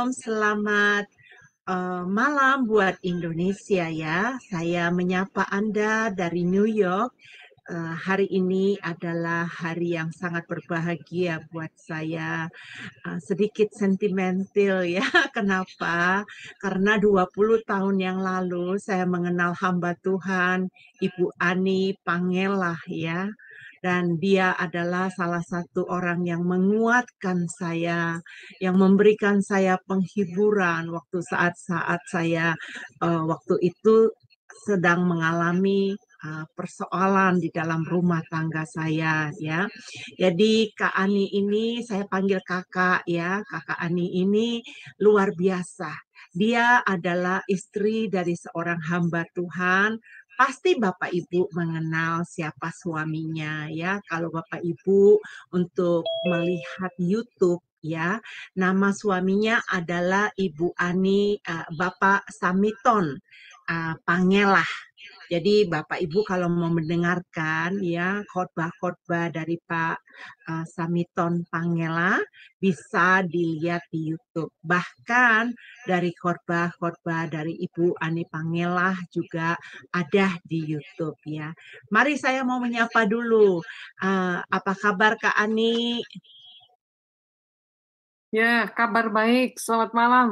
Shalom, selamat malam buat Indonesia ya. Saya menyapa Anda dari New York. Hari ini adalah hari yang sangat berbahagia buat saya. Sedikit sentimental ya. Kenapa? Karena 20 tahun yang lalu saya mengenal hamba Tuhan, Ibu Ani Pangelah ya. Dan dia adalah salah satu orang yang menguatkan saya, yang memberikan saya penghiburan waktu saat-saat saya waktu itu sedang mengalami persoalan di dalam rumah tangga saya ya. Jadi Kak Ani ini saya panggil kakak ya. Kakak Ani ini luar biasa. Dia adalah istri dari seorang hamba Tuhan. Pasti Bapak Ibu mengenal siapa suaminya ya. Kalau Bapak Ibu untuk melihat YouTube ya, nama suaminya adalah Ibu Ani, Bapak Samiton Pangelah. Jadi Bapak Ibu kalau mau mendengarkan ya khotbah-khotbah dari Pak Samiton Pangela bisa dilihat di YouTube. Bahkan dari khotbah-khotbah dari Ibu Ani Pangela juga ada di YouTube ya. Mari saya mau menyapa dulu. Apa kabar Kak Ani? Ya, kabar baik. Selamat malam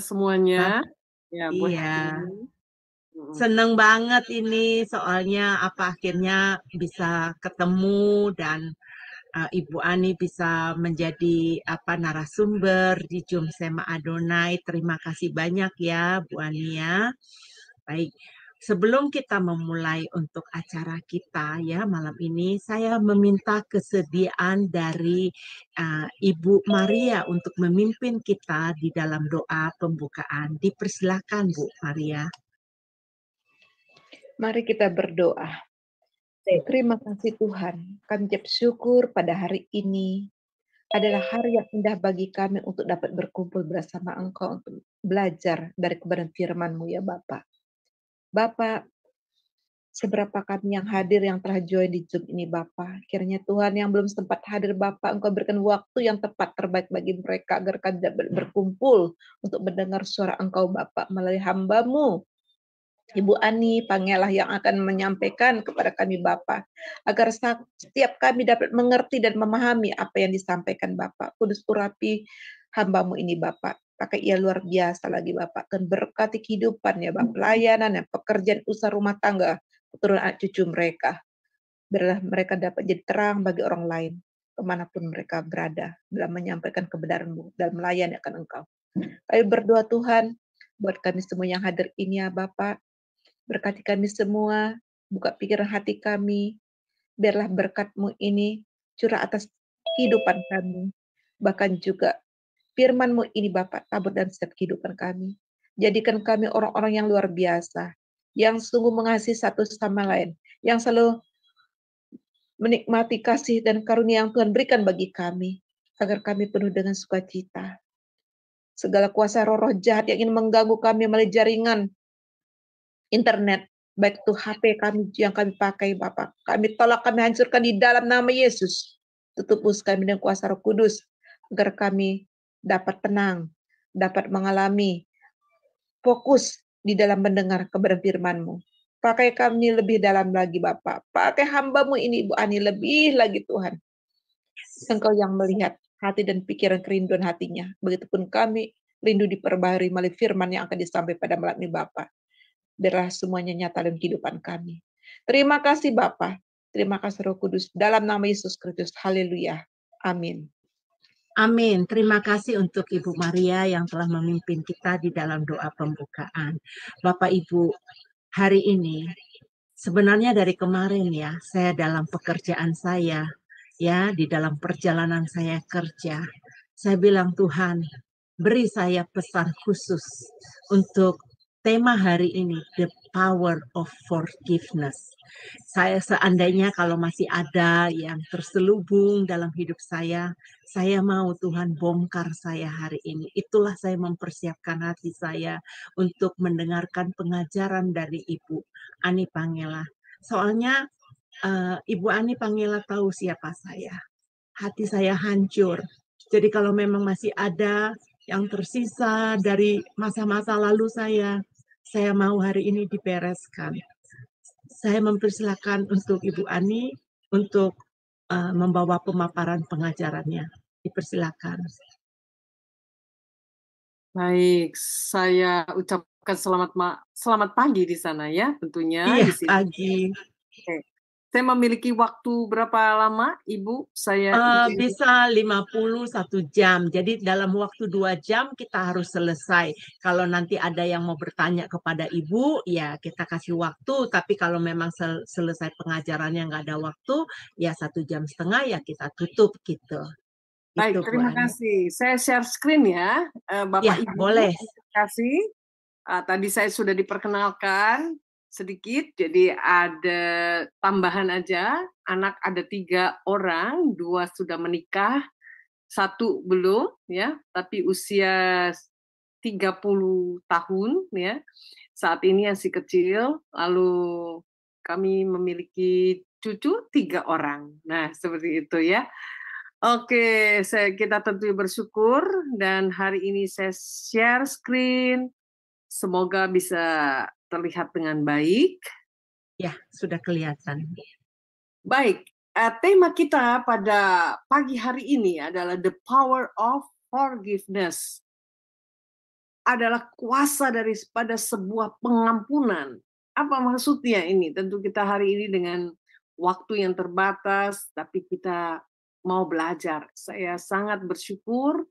semuanya. Ya, buat Iya. hari ini. Seneng banget ini soalnya akhirnya bisa ketemu dan Ibu Ani bisa menjadi narasumber di Jum Sema Adonai. Terima kasih banyak ya Bu Ani ya. Baik, sebelum kita memulai untuk acara kita ya malam ini, saya meminta kesediaan dari Ibu Maria untuk memimpin kita di dalam doa pembukaan. Dipersilakan Bu Maria. Mari kita berdoa. Terima kasih Tuhan, kami ucap syukur pada hari ini adalah hari yang indah bagi kami untuk dapat berkumpul bersama Engkau untuk belajar dari kebenaran firman-Mu ya Bapak. Bapak, seberapa kami yang hadir yang telah join di Zoom ini Bapak, kiranya Tuhan yang belum sempat hadir Bapak, Engkau berikan waktu yang tepat terbaik bagi mereka agar kami dapat berkumpul untuk mendengar suara Engkau Bapak melalui hamba-Mu Ibu Ani Pangelah yang akan menyampaikan kepada kami Bapak, agar setiap kami dapat mengerti dan memahami apa yang disampaikan Bapak. Kudus urapi hamba-Mu ini Bapak, pakai ia luar biasa lagi Bapak, dan berkati kehidupan ya Bapak, pelayanan dan pekerjaan usaha rumah tangga, keturunan anak cucu mereka. Biarlah mereka dapat jadi terang bagi orang lain, kemanapun mereka berada, dalam menyampaikan kebenaran-Mu, dalam melayani akan Engkau. Kami berdoa Tuhan, buat kami semua yang hadir ini ya Bapak, berkati kami semua, buka pikiran hati kami, biarlah berkat-Mu ini curah atas kehidupan kami, bahkan juga firman-Mu ini Bapak tabur dan setiap kehidupan kami. Jadikan kami orang-orang yang luar biasa, yang sungguh mengasihi satu sama lain, yang selalu menikmati kasih dan karunia yang Tuhan berikan bagi kami, agar kami penuh dengan sukacita. Segala kuasa roh-roh jahat yang ingin mengganggu kami melalui jaringan internet, baik itu HP kami yang kami pakai Bapak. Kami tolak, kami hancurkan di dalam nama Yesus. Tutup us kami dengan kuasa Roh Kudus, agar kami dapat tenang, dapat mengalami fokus di dalam mendengar kebenaran firman-Mu. Pakai kami lebih dalam lagi Bapak. Pakai hamba-Mu ini Ibu Ani lebih lagi Tuhan. Engkau yang melihat hati dan pikiran kerinduan hatinya. Begitupun kami rindu diperbaharui melalui firman yang akan disampaikan pada malam ini Bapak. Biarlah semuanya nyata dalam kehidupan kami. Terima kasih Bapa. Terima kasih Roh Kudus. Dalam nama Yesus Kristus. Haleluya. Amin. Amin. Terima kasih untuk Ibu Maria yang telah memimpin kita di dalam doa pembukaan. Bapak Ibu, hari ini sebenarnya dari kemarin ya, saya dalam pekerjaan saya, ya di dalam perjalanan saya kerja, saya bilang Tuhan, beri saya pesan khusus untuk tema hari ini, the power of forgiveness. Saya seandainya kalau masih ada yang terselubung dalam hidup saya mau Tuhan bongkar saya hari ini. Itulah saya mempersiapkan hati saya untuk mendengarkan pengajaran dari Ibu Ani Pangela. Soalnya Ibu Ani Pangela tahu siapa saya. Hati saya hancur. Jadi kalau memang masih ada yang tersisa dari masa-masa lalu saya mau hari ini dibereskan. Saya mempersilakan untuk Ibu Ani untuk membawa pemaparan pengajarannya. Dipersilakan. Baik, saya ucapkan selamat pagi di sana ya, tentunya Iya, di sini. pagi. Oke. Saya memiliki waktu berapa lama, Ibu? Bisa 51 jam. Jadi dalam waktu 2 jam kita harus selesai. Kalau nanti ada yang mau bertanya kepada Ibu, ya kita kasih waktu. Tapi kalau memang selesai pengajarannya nggak ada waktu, ya 1,5 jam ya kita tutup gitu. Baik, Itu, Bu terima Ani. kasih. Saya share screen ya, Bapak Ya, Ibu. boleh. Terima kasih. Tadi saya sudah diperkenalkan sedikit, jadi ada tambahan aja. Anak ada 3 orang, 2 sudah menikah, 1 belum ya, tapi usia 30 tahun ya. Saat ini masih kecil, lalu kami memiliki cucu 3 orang. Nah, seperti itu ya. Oke, kita tentu bersyukur dan hari ini saya share screen. Semoga bisa terlihat dengan baik. Ya, sudah kelihatan. Baik, tema kita pada pagi hari ini adalah the power of forgiveness. Adalah kuasa daripada sebuah pengampunan. Apa maksudnya ini? Tentu kita hari ini dengan waktu yang terbatas, tapi kita mau belajar. Saya sangat bersyukur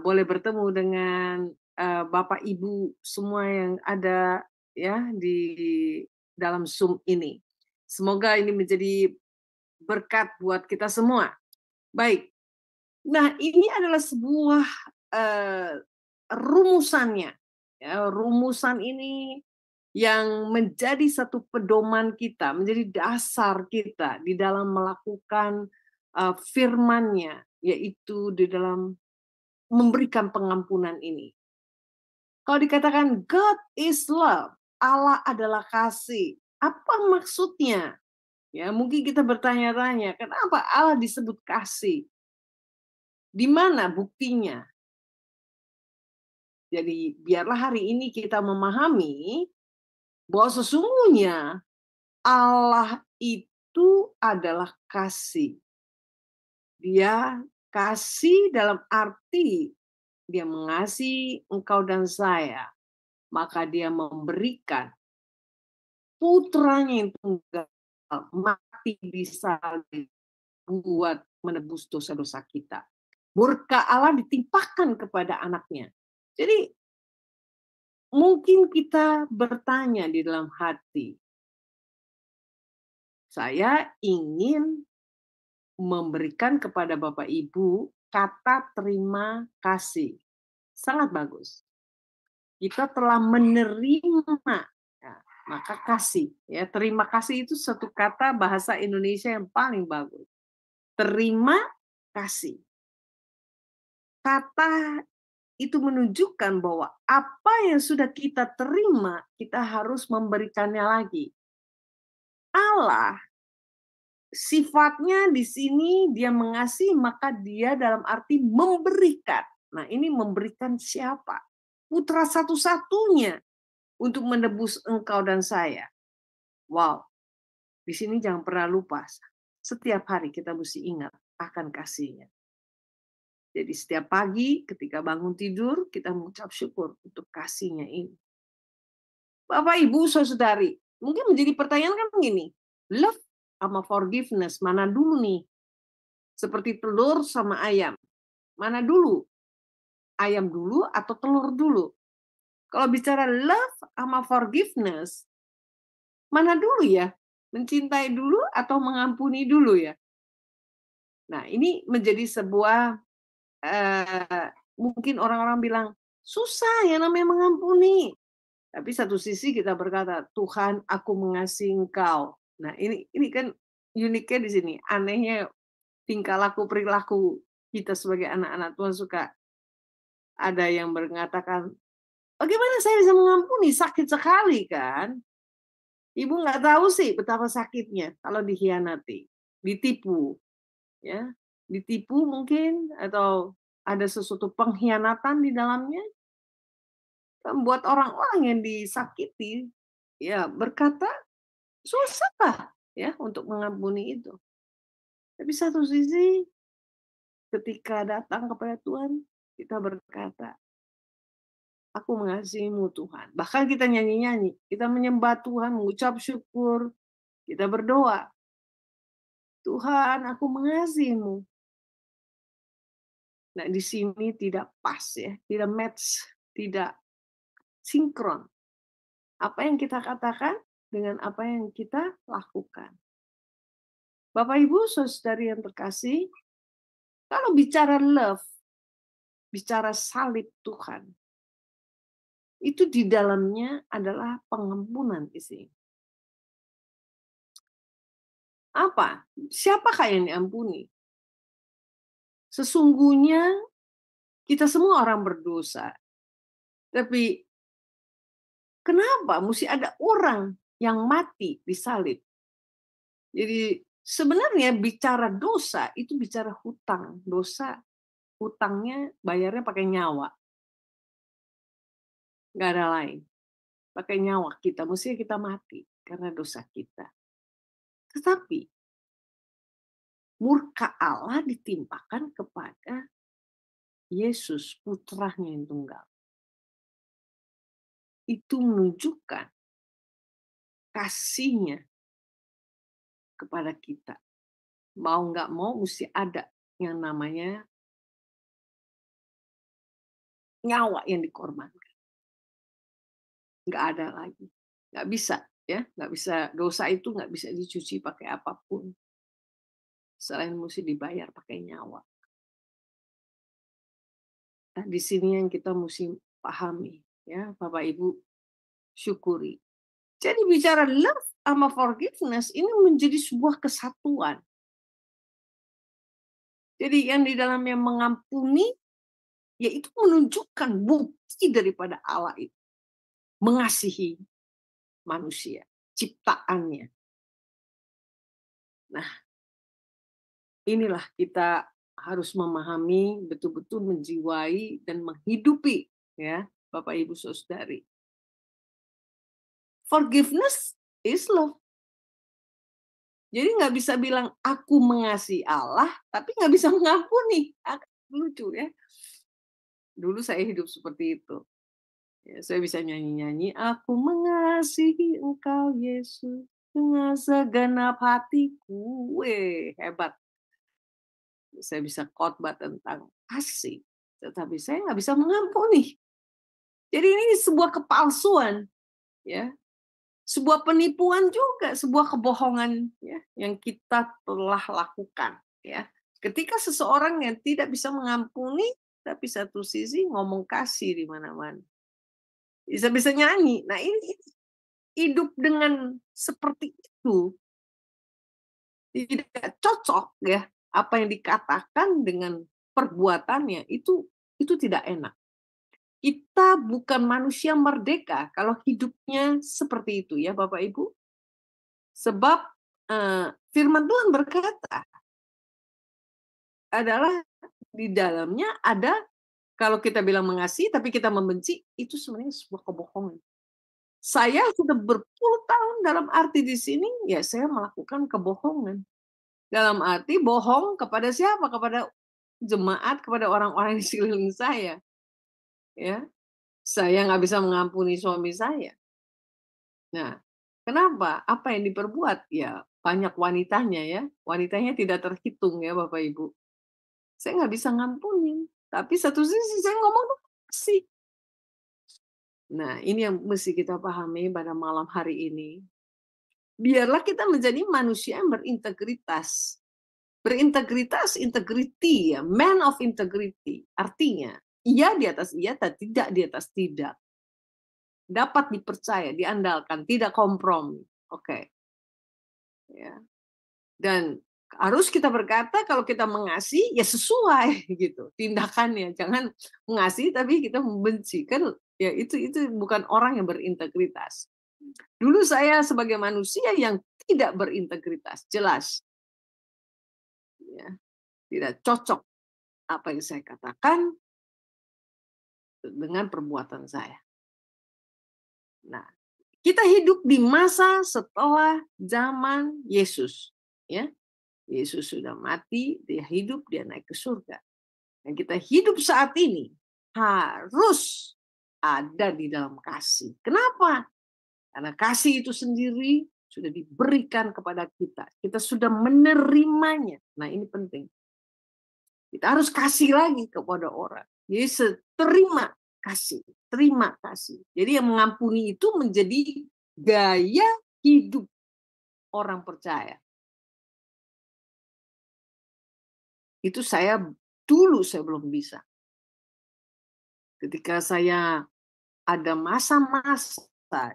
boleh bertemu dengan Bapak Ibu semua yang ada ya di dalam Zoom ini. Semoga ini menjadi berkat buat kita semua. Baik. Nah, ini adalah sebuah rumusannya. Ya, rumusan ini yang menjadi satu pedoman kita, menjadi dasar kita di dalam melakukan firman-Nya, yaitu di dalam memberikan pengampunan ini. Kalau dikatakan God is love, Allah adalah kasih. Apa maksudnya? Ya, mungkin kita bertanya-tanya, kenapa Allah disebut kasih? Di mana buktinya? Jadi biarlah hari ini kita memahami bahwa sesungguhnya Allah itu adalah kasih. Dia kasih dalam arti dia mengasihi engkau dan saya, maka dia memberikan putranya yang tunggal mati di salib buat menebus dosa-dosa kita. Berkah Allah ditimpakan kepada anaknya. Jadi mungkin kita bertanya di dalam hati, saya ingin memberikan kepada Bapak Ibu kata terima kasih. Sangat bagus. Kita telah menerima, ya, maka kasih. Ya, terima kasih itu satu kata bahasa Indonesia yang paling bagus. Terima kasih. Kata itu menunjukkan bahwa apa yang sudah kita terima, kita harus memberikannya lagi. Allah sifatnya di sini dia mengasihi, maka dia dalam arti memberikan. Nah, ini memberikan siapa? Putra satu-satunya untuk menebus engkau dan saya. Wow, di sini jangan pernah lupa. Setiap hari kita mesti ingat akan kasihnya. Jadi setiap pagi ketika bangun tidur, kita mengucap syukur untuk kasihnya ini. Bapak, Ibu, Saudari, mungkin menjadi pertanyaan kan begini, love sama forgiveness, mana dulu nih? Seperti telur sama ayam. Mana dulu? Ayam dulu atau telur dulu? Kalau bicara love sama forgiveness, mana dulu ya? Mencintai dulu atau mengampuni dulu ya? Nah, ini menjadi sebuah mungkin orang-orang bilang susah ya namanya mengampuni. Tapi satu sisi kita berkata, Tuhan, aku mengasihi Engkau. Nah, ini kan uniknya di sini. Anehnya tingkah laku perilaku kita sebagai anak-anak Tuhan suka ada yang mengatakan, bagaimana saya bisa mengampuni? Sakit sekali kan? Ibu nggak tahu sih betapa sakitnya kalau dikhianati, ditipu, ya, ditipu mungkin atau ada sesuatu pengkhianatan di dalamnya, membuat orang-orang yang disakiti ya berkata susah ya untuk mengampuni itu. Tapi satu sisi ketika datang kepada Tuhan, kita berkata, aku mengasihimu Tuhan. Bahkan kita nyanyi-nyanyi, kita menyembah Tuhan, mengucap syukur, kita berdoa. Tuhan, aku mengasihimu. Nah, di sini tidak pas ya, tidak match, tidak sinkron. Apa yang kita katakan dengan apa yang kita lakukan. Bapak Ibu, saudari yang terkasih, kalau bicara love, bicara salib Tuhan, itu di dalamnya adalah pengampunan isi. Apa? Siapakah yang diampuni? Sesungguhnya kita semua orang berdosa. Tapi kenapa mesti ada orang yang mati disalib? Jadi sebenarnya bicara dosa itu bicara hutang. Dosa, hutangnya bayarnya pakai nyawa. Nggak ada lain. Pakai nyawa kita, mesti kita mati karena dosa kita. Tetapi murka Allah ditimpakan kepada Yesus, putranya yang tunggal. Itu menunjukkan kasihnya kepada kita. Mau nggak mau mesti ada yang namanya nyawa yang dikorbankan. Nggak ada lagi. Nggak bisa. Ya, nggak bisa, dosa itu nggak bisa dicuci pakai apapun. Selain mesti dibayar pakai nyawa. Nah, di sini yang kita mesti pahami. Ya, Bapak Ibu, syukuri. Jadi bicara love sama forgiveness ini menjadi sebuah kesatuan. Jadi yang di dalamnya mengampuni, yaitu menunjukkan bukti daripada Allah itu. Mengasihi manusia, ciptaannya. Nah, inilah kita harus memahami, betul-betul menjiwai dan menghidupi, ya, Bapak Ibu Saudari. Forgiveness is love. Jadi nggak bisa bilang aku mengasihi Allah, tapi nggak bisa mengampuni. Lucu ya. Dulu saya hidup seperti itu. Ya, saya bisa nyanyi-nyanyi, aku mengasihi Engkau Yesus dengan segenap hatiku. Weh, hebat. Saya bisa khotbah tentang kasih, tetapi saya nggak bisa mengampuni. Jadi ini sebuah kepalsuan, ya, sebuah penipuan juga, sebuah kebohongan, ya, yang kita telah lakukan, ya. Ketika seseorang yang tidak bisa mengampuni, tapi satu sisi ngomong kasih di mana-mana, bisa nyanyi. Nah ini hidup dengan seperti itu tidak cocok, ya. Apa yang dikatakan dengan perbuatannya itu tidak enak. Kita bukan manusia merdeka kalau hidupnya seperti itu, ya Bapak Ibu. Sebab firman Tuhan berkata adalah di dalamnya ada, kalau kita bilang mengasihi tapi kita membenci, itu sebenarnya sebuah kebohongan. Saya sudah berpuluh tahun dalam arti di sini, ya saya melakukan kebohongan. Dalam arti bohong kepada siapa? Kepada jemaat, kepada orang-orang di sekeliling saya. Ya, saya nggak bisa mengampuni suami saya. Nah, kenapa? Apa yang diperbuat? Ya, banyak wanitanya ya. Wanitanya tidak terhitung ya Bapak Ibu. Saya nggak bisa ngampunin. Tapi satu sisi saya ngomong kasih. Nah, ini yang mesti kita pahami pada malam hari ini. Biarlah kita menjadi manusia yang berintegritas. Berintegritas, integrity ya, man of integrity. Artinya, iya di atas iya, tapi tidak di atas tidak. Dapat dipercaya, diandalkan, tidak kompromi. Oke. Ya. Dan harus kita berkata kalau kita mengasihi ya sesuai gitu tindakannya. Jangan mengasihi tapi kita membenci. Kan ya itu bukan orang yang berintegritas. Dulu saya sebagai manusia yang tidak berintegritas, jelas. Ya, tidak cocok apa yang saya katakan dengan perbuatan saya. Nah, kita hidup di masa setelah zaman Yesus, ya. Yesus sudah mati, dia hidup, dia naik ke surga. Dan kita hidup saat ini harus ada di dalam kasih. Kenapa? Karena kasih itu sendiri sudah diberikan kepada kita. Kita sudah menerimanya. Nah, ini penting. Kita harus kasih lagi kepada orang. Jadi terima kasih. Terima kasih. Jadi yang mengampuni itu menjadi gaya hidup orang percaya. Itu dulu saya belum bisa. Ketika saya ada masa-masa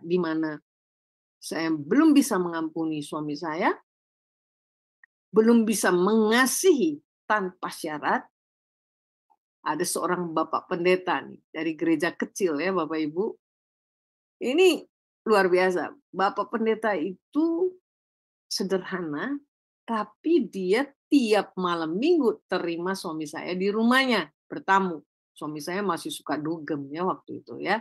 di mana saya belum bisa mengampuni suami saya, belum bisa mengasihi tanpa syarat, ada seorang bapak pendeta nih, dari gereja kecil ya Bapak Ibu. Ini luar biasa. Bapak pendeta itu sederhana, tapi dia tiap malam minggu terima suami saya di rumahnya bertamu. Suami saya masih suka dugem ya waktu itu ya.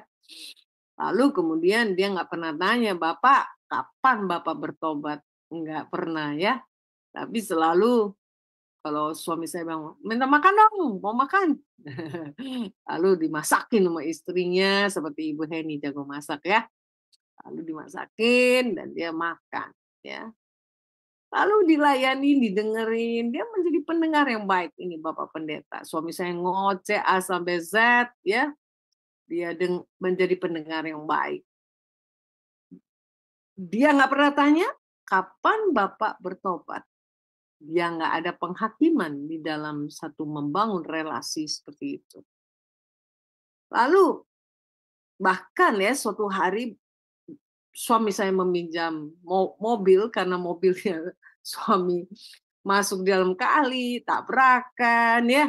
Lalu kemudian dia nggak pernah tanya, Bapak kapan Bapak bertobat? Nggak pernah ya. Tapi selalu kalau suami saya bilang, minta makan dong, mau makan. Lalu dimasakin sama istrinya, seperti Ibu Heni jago masak ya. Lalu dimasakin dan dia makan ya. Lalu dilayani, didengerin, dia menjadi pendengar yang baik ini Bapak Pendeta. Suami saya ngoceh A sampai Z ya. Dia menjadi pendengar yang baik. Dia nggak pernah tanya, kapan Bapak bertobat? Dia nggak ada penghakiman di dalam satu membangun relasi seperti itu. Lalu bahkan ya suatu hari suami saya meminjam mobil karena mobilnya suami masuk di dalam kali, tabrakan ya,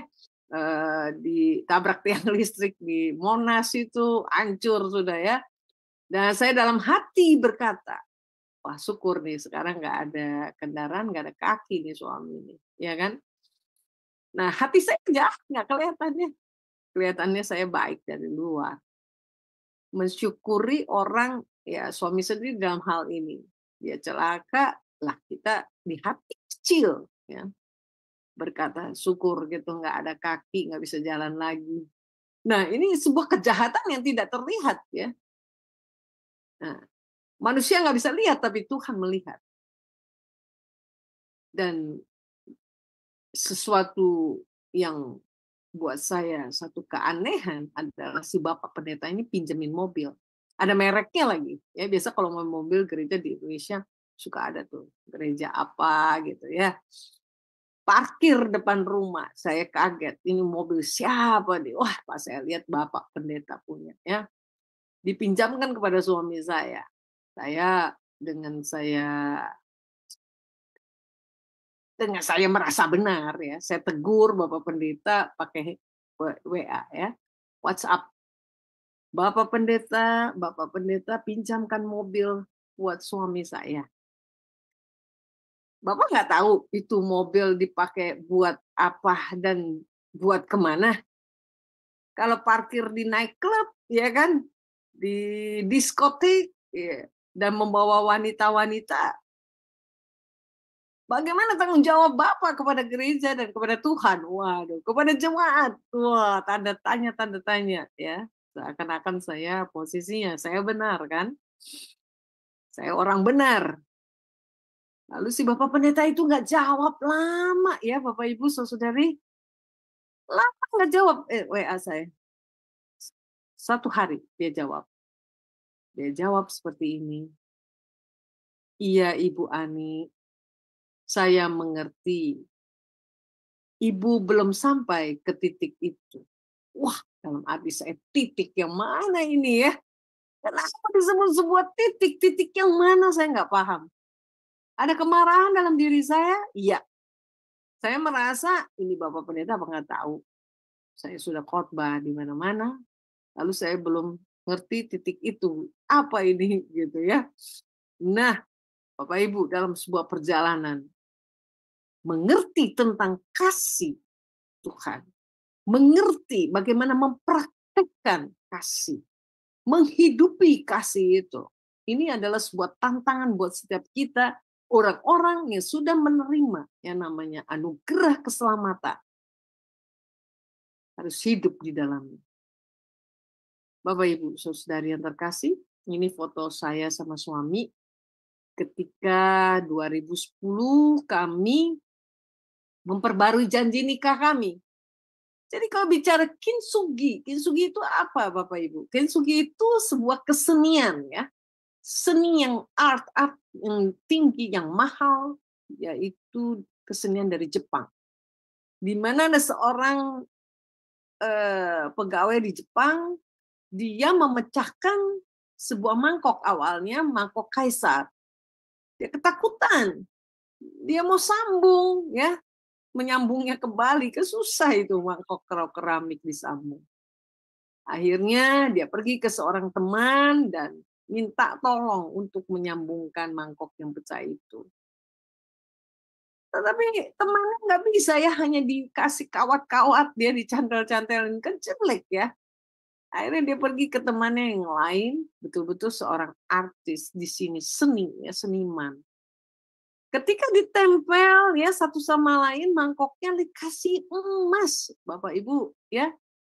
ditabrak tiang listrik di Monas itu, hancur sudah ya. Dan saya dalam hati berkata, wah syukur nih sekarang nggak ada kendaraan, nggak ada kaki nih suami ini, ya kan? Nah hati saya jahat nggak kelihatannya, kelihatannya saya baik dari luar. Mensyukuri orang ya suami sendiri dalam hal ini, dia celaka, lah kita di hati kecil ya berkata syukur gitu nggak ada kaki, nggak bisa jalan lagi. Nah ini sebuah kejahatan yang tidak terlihat ya. Nah, manusia nggak bisa lihat, tapi Tuhan melihat. Dan sesuatu yang buat saya satu keanehan adalah si bapak pendeta ini pinjemin mobil. Ada mereknya lagi. Ya biasa kalau mau mobil gereja di Indonesia suka ada tuh gereja apa gitu ya. Parkir depan rumah. Saya kaget. Ini mobil siapa nih? Wah, pas saya lihat bapak pendeta punya ya. Dipinjamkan kepada suami saya. Dengan saya merasa benar ya, saya tegur Bapak Pendeta pakai WA ya, WhatsApp. Bapak Pendeta pinjamkan mobil buat suami saya. Bapak nggak tahu itu mobil dipakai buat apa dan buat kemana. Kalau parkir di nightclub, ya kan, di diskotik, ya, dan membawa wanita-wanita, bagaimana tanggung jawab Bapak kepada gereja dan kepada Tuhan? Waduh, kepada jemaat. Wah, tanda tanya ya. Seakan-akan saya posisinya, saya benar kan? Saya orang benar. Lalu si Bapak Pendeta itu nggak jawab lama ya Bapak Ibu Saudari. Lama nggak jawab WA saya. 1 hari dia jawab. Dia jawab seperti ini. Iya Ibu Ani, saya mengerti. Ibu belum sampai ke titik itu. Wah, dalam hati saya, titik yang mana ini ya? Kenapa disebut sebuah titik? Titik yang mana saya nggak paham. Ada kemarahan dalam diri saya? Iya. Saya merasa ini Bapak Pendeta apa nggak tahu. Saya sudah khotbah di mana-mana, lalu saya belum ngerti titik itu. Apa ini gitu ya. Nah, Bapak Ibu dalam sebuah perjalanan mengerti tentang kasih Tuhan. mengerti bagaimana mempraktekkan kasih, menghidupi kasih itu. Ini adalah sebuah tantangan buat setiap kita, orang-orang yang sudah menerima yang namanya anugerah keselamatan. Harus hidup di dalamnya. Bapak, Ibu, saudari yang terkasih, ini foto saya sama suami. Ketika 2010 kami memperbarui janji nikah kami. Jadi kalau bicara kintsugi itu apa Bapak Ibu? Kintsugi itu sebuah kesenian ya. Seni yang art yang tinggi, yang mahal, yaitu kesenian dari Jepang. Di mana ada seorang pegawai di Jepang, dia memecahkan sebuah mangkok, awalnya mangkok kaisar. Dia ketakutan. Dia mau sambung ya, menyambungnya kembali, susah itu mangkok keramik disambung. Akhirnya dia pergi ke seorang teman dan minta tolong untuk menyambungkan mangkok yang pecah itu. Tetapi temannya nggak bisa ya, hanya dikasih kawat-kawat, dia dicantel-cantelin, kan jelek ya. Akhirnya dia pergi ke temannya yang lain, betul-betul seorang artis di sini, seni ya, seniman. Ketika ditempel ya satu sama lain, mangkoknya dikasih emas, Bapak Ibu ya,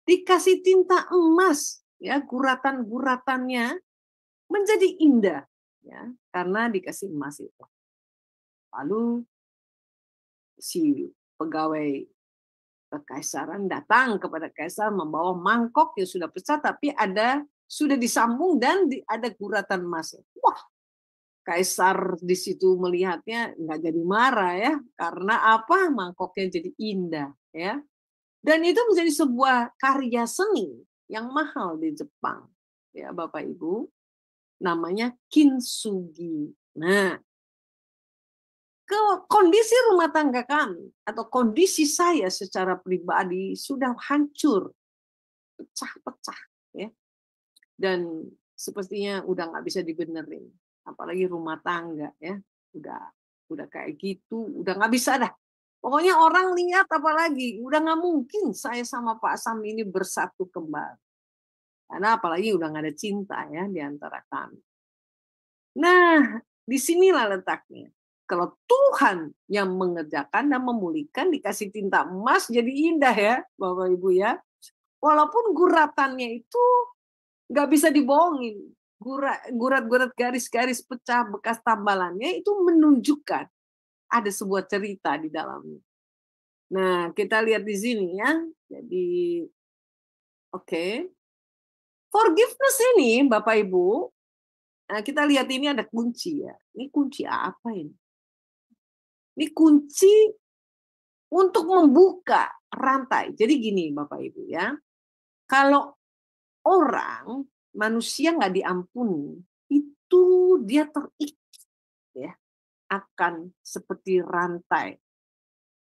dikasih tinta emas ya, guratan-guratannya menjadi indah ya, karena dikasih emas itu. Lalu si pegawai kekaisaran datang kepada kaisar membawa mangkok yang sudah pecah tapi sudah disambung dan ada guratan emasnya. Wah, kaisar di situ melihatnya nggak jadi marah ya, karena apa? Mangkoknya jadi indah ya. Dan itu menjadi sebuah karya seni yang mahal di Jepang ya Bapak Ibu, namanya kintsugi. Nah, kondisi rumah tangga kami atau kondisi saya secara pribadi sudah hancur, pecah-pecah ya, dan sepertinya udah nggak bisa dibenerin, apalagi rumah tangga ya, udah kayak gitu, udah nggak bisa dah. Pokoknya orang lihat apalagi, udah nggak mungkin saya sama Pak Sam ini bersatu kembali, karena apalagi udah nggak ada cinta ya di antara kami. Nah, disinilah letaknya. Kalau Tuhan yang mengerjakan dan memulihkan, dikasih tinta emas jadi indah ya, Bapak Ibu ya. Walaupun guratannya itu nggak bisa dibohongin. Gurat-gurat garis-garis pecah bekas tambalannya itu menunjukkan ada sebuah cerita di dalamnya. Nah, kita lihat di sini ya. Jadi, oke. Forgiveness ini, Bapak Ibu, nah kita lihat ini ada kunci ya. Ini kunci apa ini? Ini kunci untuk membuka rantai. Jadi gini Bapak Ibu ya, kalau orang, manusia nggak diampuni, itu dia terikat ya, akan seperti rantai.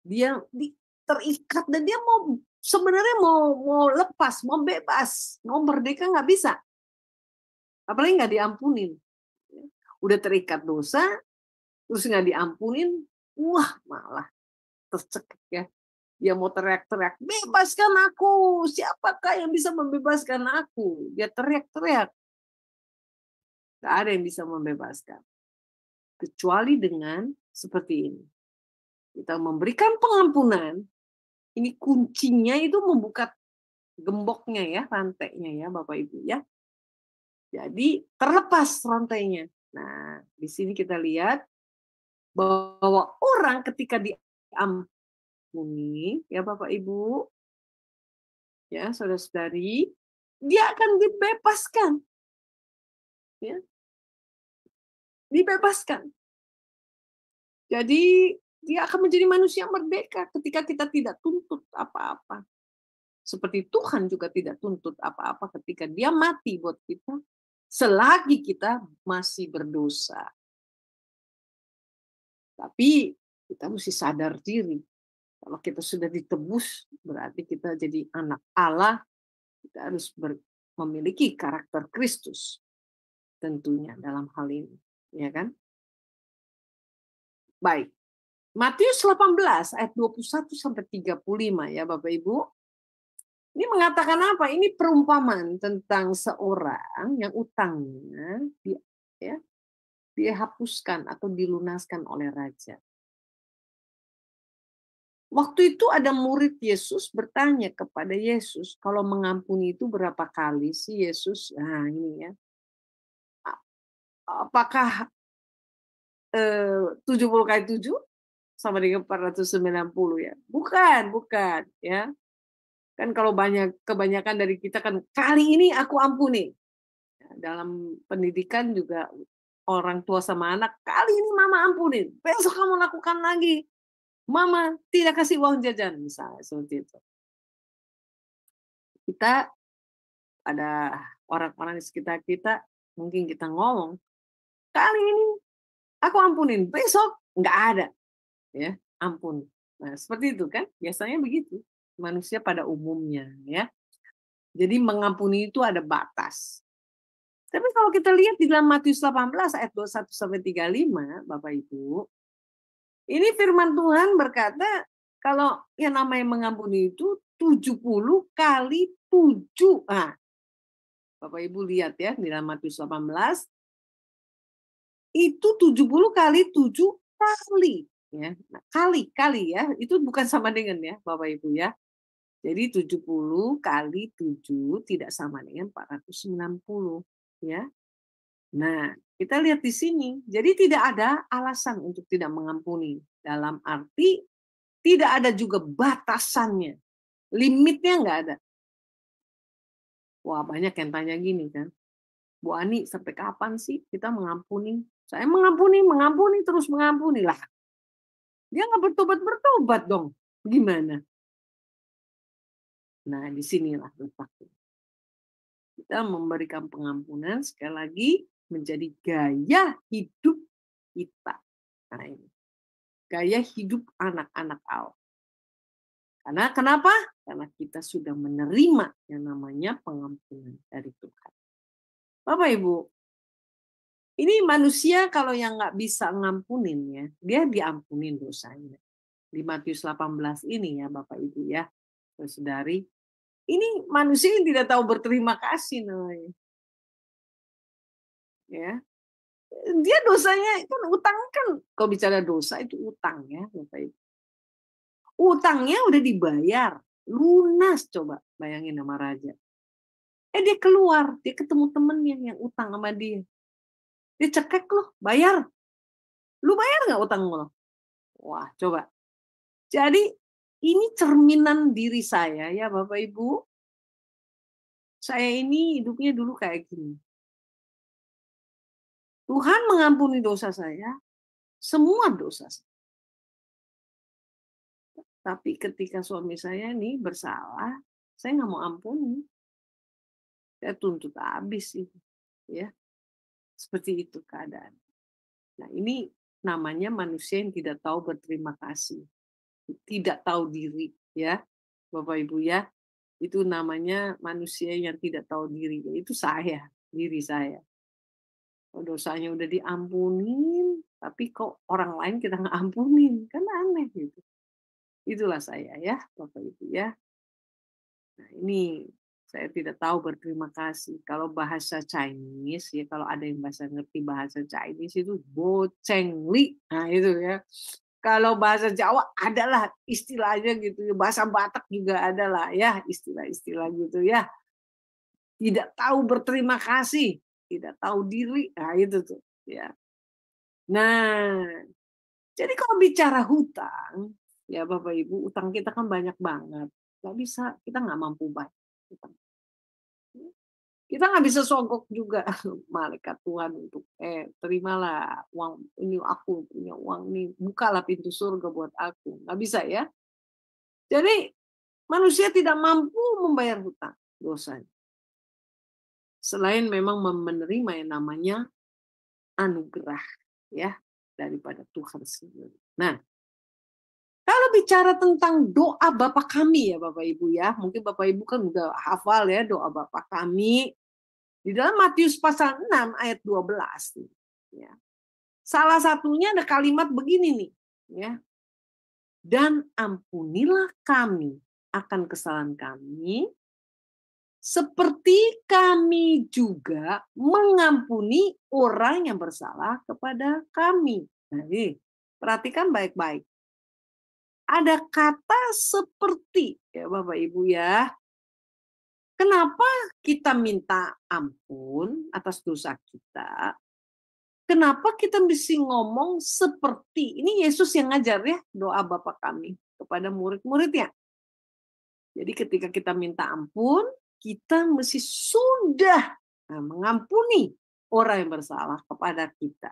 Dia terikat dan dia sebenarnya mau lepas, mau bebas, mau merdeka nggak bisa. Apalagi nggak diampunin. Udah terikat dosa, terus nggak diampunin, wah malah tercekik ya. Dia mau teriak-teriak, bebaskan aku, siapakah yang bisa membebaskan aku? Dia teriak-teriak. Gak ada yang bisa membebaskan. Kecuali dengan seperti ini. Kita memberikan pengampunan, ini kuncinya itu membuka gemboknya ya, rantainya ya Bapak Ibu ya. Jadi terlepas rantainya. Nah, di sini kita lihat bahwa orang ketika diampuni, ya Bapak Ibu, ya saudara-saudari, dia akan dibebaskan, ya, dibebaskan. Jadi dia akan menjadi manusia merdeka ketika kita tidak tuntut apa-apa. Seperti Tuhan juga tidak tuntut apa-apa ketika dia mati buat kita, selagi kita masih berdosa. Tapi kita mesti sadar diri. Kalau kita sudah ditebus, berarti kita jadi anak Allah. Kita harus memiliki karakter Kristus. Tentunya dalam hal ini. Ya kan? Baik. Matius 18 ayat 21 sampai 35 ya Bapak Ibu. Ini mengatakan apa? Ini perumpamaan tentang seorang yang utangnya ya, dihapuskan atau dilunaskan oleh raja. Waktu itu ada murid Yesus bertanya kepada Yesus, kalau mengampuni itu berapa kali sih Yesus? Nah ini ya, apakah 70 kali 7 sama dengan 490 ya? Bukan, bukan ya. Kan kalau kebanyakan dari kita kan kali ini aku ampuni. Dalam pendidikan juga orang tua sama anak, kali ini mama ampunin, besok kamu lakukan lagi. Mama tidak kasih uang jajan, misalnya seperti itu. Kita ada orang-orang di sekitar kita, mungkin kita ngomong, kali ini aku ampunin, besok nggak ada, ya ampun. Nah seperti itu kan, biasanya begitu manusia pada umumnya, ya. Jadi mengampuni itu ada batas. Tapi kalau kita lihat di dalam Matius 18 ayat 21 sampai 35, Bapak Ibu, ini firman Tuhan berkata kalau yang namanya mengampuni itu 70 kali 7. Nah, Bapak Ibu lihat ya di dalam Matius 18 itu 70 kali 7 kali ya. Nah, kali ya, itu bukan sama dengan ya Bapak Ibu ya. Jadi 70 kali 7 tidak sama dengan 490 ya. Nah, kita lihat di sini. Jadi tidak ada alasan untuk tidak mengampuni. Dalam arti tidak ada juga batasannya. Limitnya nggak ada. Wah, banyak yang tanya gini kan. Bu Ani, sampai kapan sih kita mengampuni? Saya mengampuni, terus mengampuni lah. Dia nggak bertobat dong. Gimana? Nah, disinilah letaknya. Kita memberikan pengampunan sekali lagi menjadi gaya hidup kita. Nah, ini. Gaya hidup anak-anak Allah. Karena kenapa? Karena kita sudah menerima yang namanya pengampunan dari Tuhan. Bapak Ibu, ini manusia kalau yang nggak bisa ngampunin ya, dia diampunin dosanya. Di Matius 18 ini ya Bapak Ibu ya, saudari, ini manusia yang tidak tahu berterima kasih namanya. Ya. Dia dosanya kan utang kan, kalau bicara dosa itu utang ya Bapak Ibu. Utangnya udah dibayar, lunas coba bayangin sama raja. Dia keluar, dia ketemu temennya yang utang sama dia. Dia cekek loh, bayar. Lu bayar nggak utang lo? Wah, coba. Jadi ini cerminan diri saya ya Bapak Ibu. Saya ini hidupnya dulu kayak gini. Tuhan mengampuni dosa saya, semua dosa saya. Tapi ketika suami saya nih bersalah, saya nggak mau ampuni. Saya tuntut habis itu, ya. Seperti itu keadaan. Nah, ini namanya manusia yang tidak tahu berterima kasih. Tidak tahu diri, ya. Bapak Ibu ya. Itu namanya manusia yang tidak tahu diri. Itu saya, diri saya. Dosanya udah diampunin, tapi kok orang lain kita nggak ampunin. Kan aneh gitu. Itulah saya ya, Bapak Ibu ya. Nah, ini saya tidak tahu berterima kasih. Kalau bahasa Chinese ya, kalau ada yang ngerti bahasa Chinese itu bocengli. Nah, itu ya. Kalau bahasa Jawa adalah istilahnya gitu ya. Bahasa Batak juga adalah ya, istilah-istilah gitu ya. Tidak tahu berterima kasih, tidak tahu diri. Nah, itu tuh ya. Nah, jadi kalau bicara hutang, ya Bapak Ibu, utang kita kan banyak banget. Nggak bisa, kita nggak mampu bayar. Kita nggak bisa sogok juga malaikat Tuhan untuk terimalah uang ini, aku punya uang ini, bukalah pintu surga buat aku. Nggak bisa ya. Jadi manusia tidak mampu membayar hutang dosanya. Selain memang menerima yang namanya anugerah ya daripada Tuhan sendiri. Nah, kalau bicara tentang doa Bapa kami ya Bapak Ibu ya, mungkin Bapak Ibu kan udah hafal ya doa Bapa kami di dalam Matius pasal 6 ayat 12 ya. Salah satunya ada kalimat begini nih ya. Dan ampunilah kami akan kesalahan kami seperti kami juga mengampuni orang yang bersalah kepada kami. Nah, ini perhatikan baik-baik. Ada kata seperti, ya Bapak Ibu ya. Kenapa kita minta ampun atas dosa kita? Kenapa kita mesti ngomong seperti, ini Yesus yang ngajar ya, doa Bapa kami kepada murid-muridnya. Jadi ketika kita minta ampun, kita mesti sudah mengampuni orang yang bersalah kepada kita.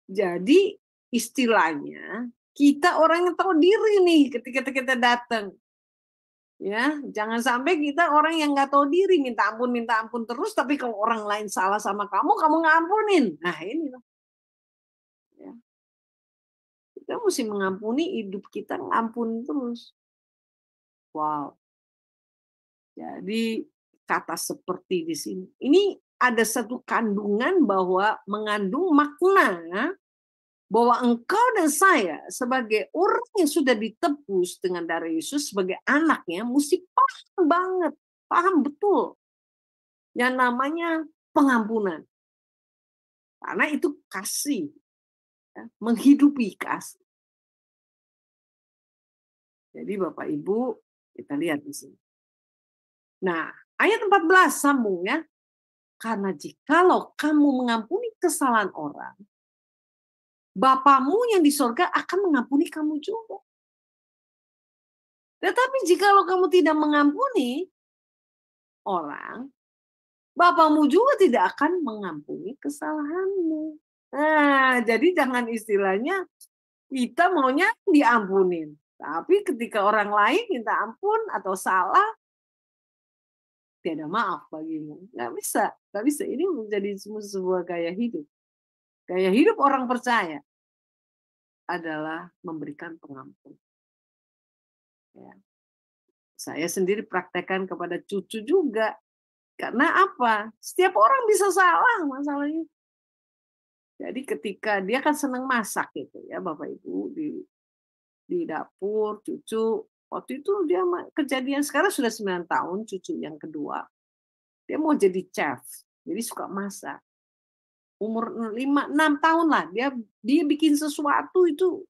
Jadi istilahnya, kita orang yang tahu diri nih ketika kita datang. Ya, jangan sampai kita orang yang nggak tahu diri, minta ampun terus, tapi kalau orang lain salah sama kamu nggak ampunin. Nah ini loh. Ya. Kita mesti mengampuni, hidup kita ngampun terus. Wow. Jadi kata seperti di sini. Ini ada satu kandungan bahwa mengandung makna bahwa engkau dan saya sebagai orang yang sudah ditebus dengan darah Yesus sebagai anaknya mesti paham banget, paham betul yang namanya pengampunan. Karena itu kasih, ya, menghidupi kasih. Jadi Bapak Ibu, kita lihat di sini. Nah, ayat 14 sambung ya. Karena jikalau kamu mengampuni kesalahan orang, Bapamu yang di sorga akan mengampuni kamu juga. Tetapi jikalau kamu tidak mengampuni orang, Bapamu juga tidak akan mengampuni kesalahanmu. Nah, jadi jangan istilahnya kita maunya diampunin. Tapi ketika orang lain minta ampun atau salah, tiada maaf bagimu. Nggak bisa. Ini menjadi sebuah gaya hidup. Gaya hidup orang percaya adalah memberikan pengampun. Ya. Saya sendiri praktekkan kepada cucu juga. Karena apa? Setiap orang bisa salah masalahnya. Jadi ketika dia kan senang masak gitu ya Bapak Ibu di dapur cucu. Waktu itu dia kejadian sekarang sudah 9 tahun cucu yang kedua. Dia mau jadi chef. Jadi suka masak. Umur 5-6 tahun lah dia bikin sesuatu itu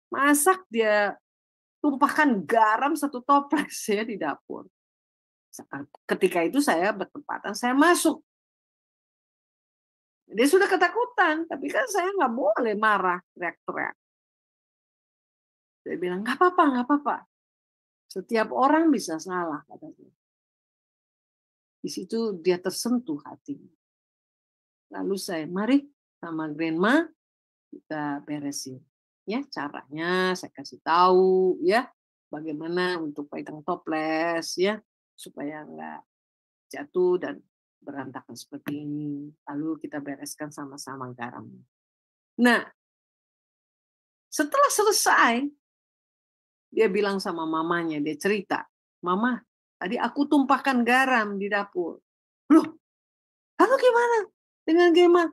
masak, dia tumpahkan garam 1 toples ya di dapur. Ketika itu saya bertepatan saya masuk. Dia sudah ketakutan, tapi kan saya nggak boleh marah, teriak-teriak. Dia bilang nggak apa-apa. Setiap orang bisa salah katanya. Di situ dia tersentuh hatinya. Lalu saya, mari sama grandma kita beresin. Ya, caranya saya kasih tahu ya, bagaimana untuk pegang toples ya, supaya enggak jatuh dan berantakan seperti ini. Lalu kita bereskan sama-sama garam. Nah, setelah selesai, dia bilang sama mamanya, dia cerita, "Mama, tadi aku tumpahkan garam di dapur." Loh, lalu gimana dengan Gema?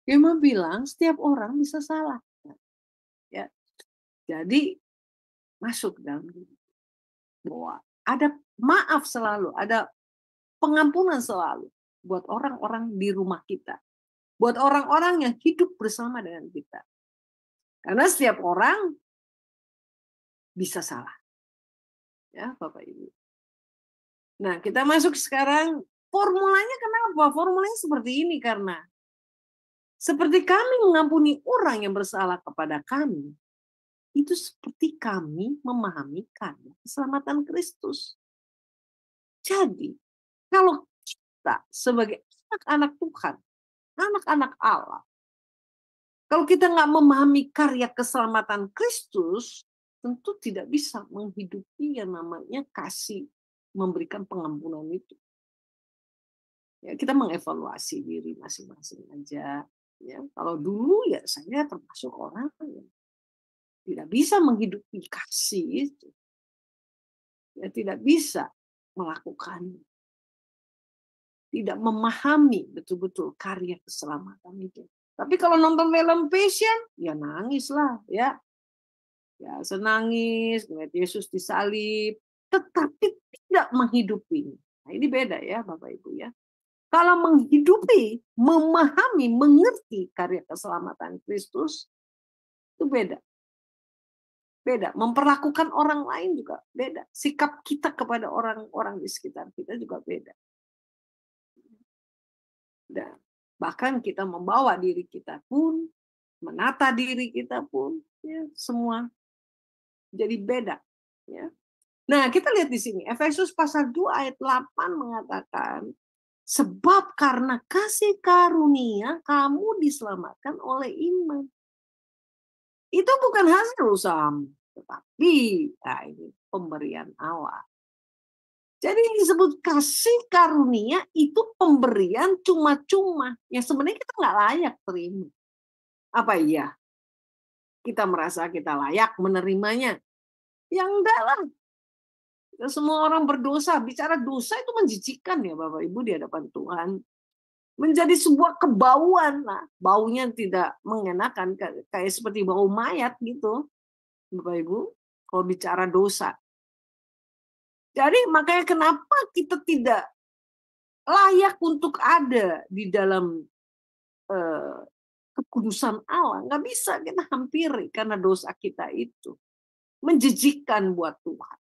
Gema bilang setiap orang bisa salah. Ya, jadi masuk dalam diri bahwa ada maaf selalu, ada pengampunan selalu buat orang-orang di rumah kita, buat orang-orang yang hidup bersama dengan kita. Karena setiap orang bisa salah, ya Bapak Ibu. Nah kita masuk sekarang formulanya. Kenapa? Formulanya seperti ini karena seperti kami mengampuni orang yang bersalah kepada kami, itu seperti kami memahami karya keselamatan Kristus. Jadi, kalau kita sebagai anak-anak Tuhan, anak-anak Allah, kalau kita nggak memahami karya keselamatan Kristus, tentu tidak bisa menghidupi yang namanya kasih, memberikan pengampunan itu. Ya, kita mengevaluasi diri masing-masing aja. Ya, kalau dulu ya saya termasuk orang yang tidak bisa menghidupi kasih itu. Ya, tidak bisa melakukannya. Tidak memahami betul-betul karya keselamatan itu. Tapi kalau nonton film Passion, ya nangis lah, ya. Ya senangis, melihat Yesus disalib, tetapi tidak menghidupi. Nah, ini beda ya Bapak Ibu ya. Kalau menghidupi, memahami, mengerti karya keselamatan Kristus, itu beda. Beda. Memperlakukan orang lain juga beda. Sikap kita kepada orang-orang di sekitar kita juga beda. Dan bahkan kita membawa diri kita pun, menata diri kita pun, ya, semua jadi beda. Ya. Nah, kita lihat di sini, Efesus pasal 2 ayat 8 mengatakan, sebab karena kasih karunia kamu diselamatkan oleh iman. Itu bukan hasil usahamu, tetapi ini pemberian Allah. Jadi yang disebut kasih karunia itu pemberian cuma-cuma. Yang sebenarnya kita nggak layak terima. Apa iya? Kita merasa kita layak menerimanya? Ya enggak lah. Semua orang berdosa. Bicara dosa itu menjijikkan ya Bapak Ibu di hadapan Tuhan. Menjadi sebuah kebauan lah. Baunya tidak mengenakan. Kayak seperti bau mayat gitu. Bapak Ibu. Kalau bicara dosa. Jadi makanya kenapa kita tidak layak untuk ada di dalam kekudusan Allah. Nggak bisa kita hampiri karena dosa kita itu. Menjijikkan buat Tuhan.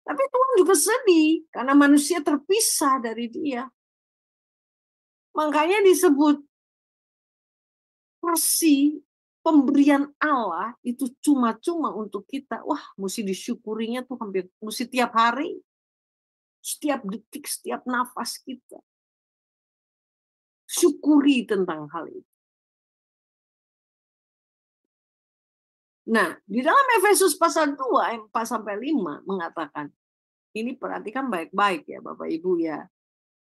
Tapi Tuhan juga sedih karena manusia terpisah dari Dia. Makanya disebut kasih pemberian Allah itu cuma-cuma untuk kita. Wah, mesti disyukurinya tuh hampir mesti tiap hari, setiap detik, setiap nafas kita. Syukuri tentang hal itu. Nah, di dalam Efesus pasal 2 ayat 4-5 mengatakan, ini perhatikan baik-baik ya Bapak Ibu ya.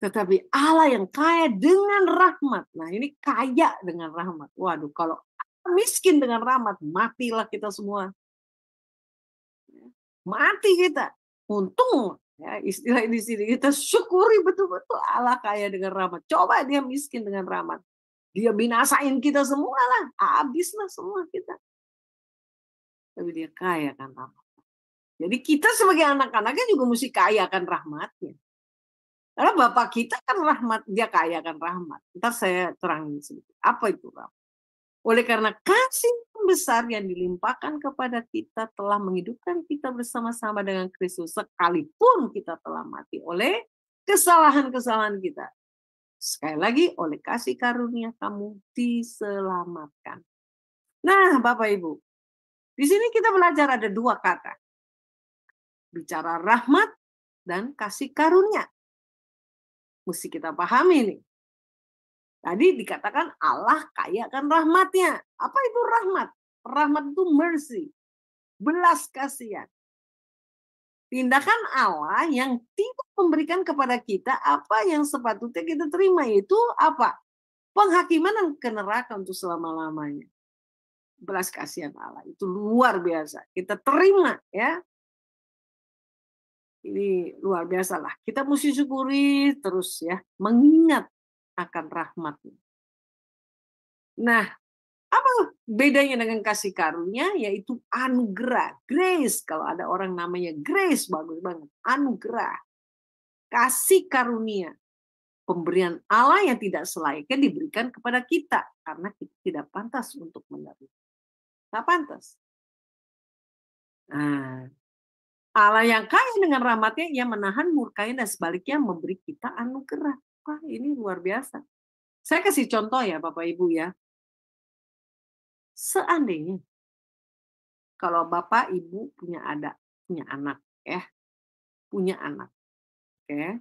Tetapi Allah yang kaya dengan rahmat. Nah, ini kaya dengan rahmat. Waduh, kalau miskin dengan rahmat, matilah kita semua. Mati kita. Untung ya, istilah di sini kita syukuri betul-betul Allah kaya dengan rahmat. Coba dia miskin dengan rahmat. Dia binasain kita semua lah. Habislah semua kita. Tapi dia kaya kan rahmat. Jadi kita sebagai anak-anaknya juga mesti kaya kan rahmatnya. Karena Bapak kita kan rahmat, dia kaya kan rahmat. Ntar saya terangin sedikit. Apa itu rahmat? Oleh karena kasih besar yang dilimpahkan kepada kita telah menghidupkan kita bersama-sama dengan Kristus. Sekalipun kita telah mati oleh kesalahan-kesalahan kita. Sekali lagi, oleh kasih karunia kamu diselamatkan. Nah, Bapak Ibu, di sini kita belajar ada dua kata. Bicara rahmat dan kasih karunia. Mesti kita pahami nih. Tadi dikatakan Allah kaya kan rahmatnya. Apa itu rahmat? Rahmat itu mercy. Belas kasihan. Tindakan Allah yang tidak memberikan kepada kita apa yang sepatutnya kita terima. Itu apa? Penghakiman dan ke neraka untuk selama-lamanya. Belas kasihan Allah. Itu luar biasa. Kita terima ya. Ini luar biasa lah. Kita mesti syukuri terus ya. Mengingat akan rahmatnya. Nah, apa bedanya dengan kasih karunia? Yaitu anugerah. Grace. Kalau ada orang namanya grace, bagus banget. Anugerah. Kasih karunia. Pemberian Allah yang tidak selayaknya diberikan kepada kita. Karena kita tidak pantas untuk menerima. Tidak pantas. Nah, Allah yang kaya dengan rahmatnya, ia menahan murkanya dan sebaliknya memberi kita anugerah. Wah, ini luar biasa. Saya kasih contoh ya Bapak Ibu ya. Seandainya kalau Bapak Ibu punya anak ya. Punya anak. Oke.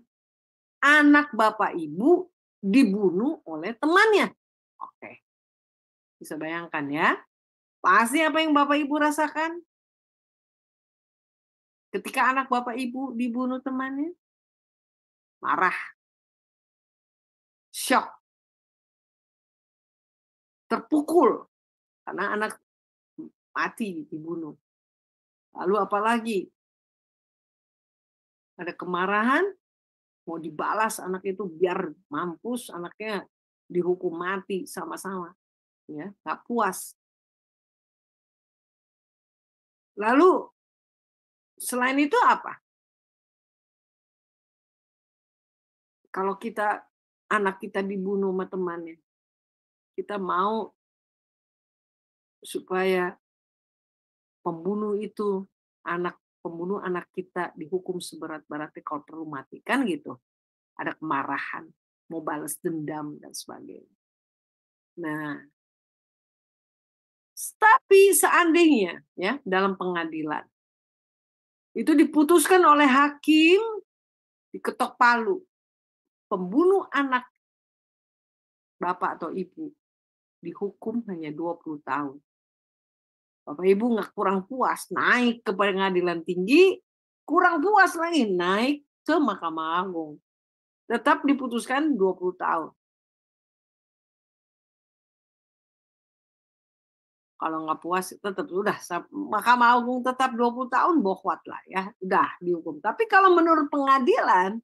Anak Bapak Ibu dibunuh oleh temannya. Oke. Bisa bayangkan ya. Pasti apa yang Bapak Ibu rasakan? Ketika anak Bapak Ibu dibunuh temannya, marah, shock, terpukul karena anak mati dibunuh. Lalu apalagi? Ada kemarahan, mau dibalas anak itu biar mampus, anaknya dihukum mati sama-sama. Ya, nggak puas. Lalu selain itu apa? Kalau anak kita dibunuh sama temannya, kita mau supaya pembunuh anak kita dihukum seberat-beratnya kalau perlu mati, kan gitu. Ada kemarahan, mau balas dendam dan sebagainya. Nah, tapi seandainya ya dalam pengadilan itu diputuskan oleh hakim, diketok palu, pembunuh anak bapak atau ibu dihukum hanya 20 tahun. Bapak Ibu nggak kurang puas, naik ke pengadilan tinggi, kurang puas lagi, naik ke Mahkamah Agung. Tetap diputuskan 20 tahun. Kalau nggak puas tetap udah Mahkamah Agung tetap 20 tahun bohwat lah ya, udah dihukum. Tapi kalau menurut pengadilan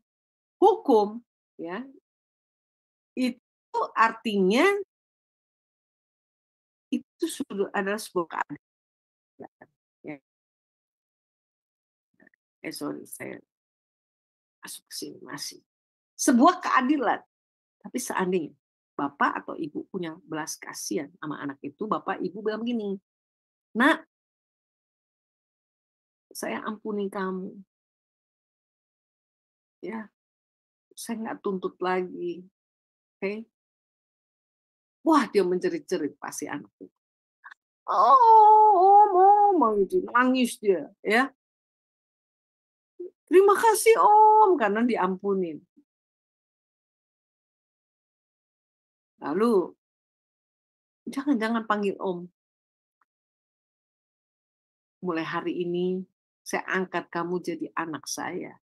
hukum ya, itu artinya itu sudah adalah sebuah keadilan. Ya. Sorry, saya masuk ke sini masih. Sebuah keadilan. Tapi seandainya bapak atau ibu punya belas kasihan sama anak itu, bapak ibu bilang begini, "Nak, saya ampuni kamu. Ya, saya nggak tuntut lagi." Oke? Wah, dia menjerit-jerit pasti anak itu. Oh, Om, gitu. Nangis dia, ya. "Terima kasih, Om," karena diampunin. Lalu, jangan panggil Om. Mulai hari ini, saya angkat kamu jadi anak saya.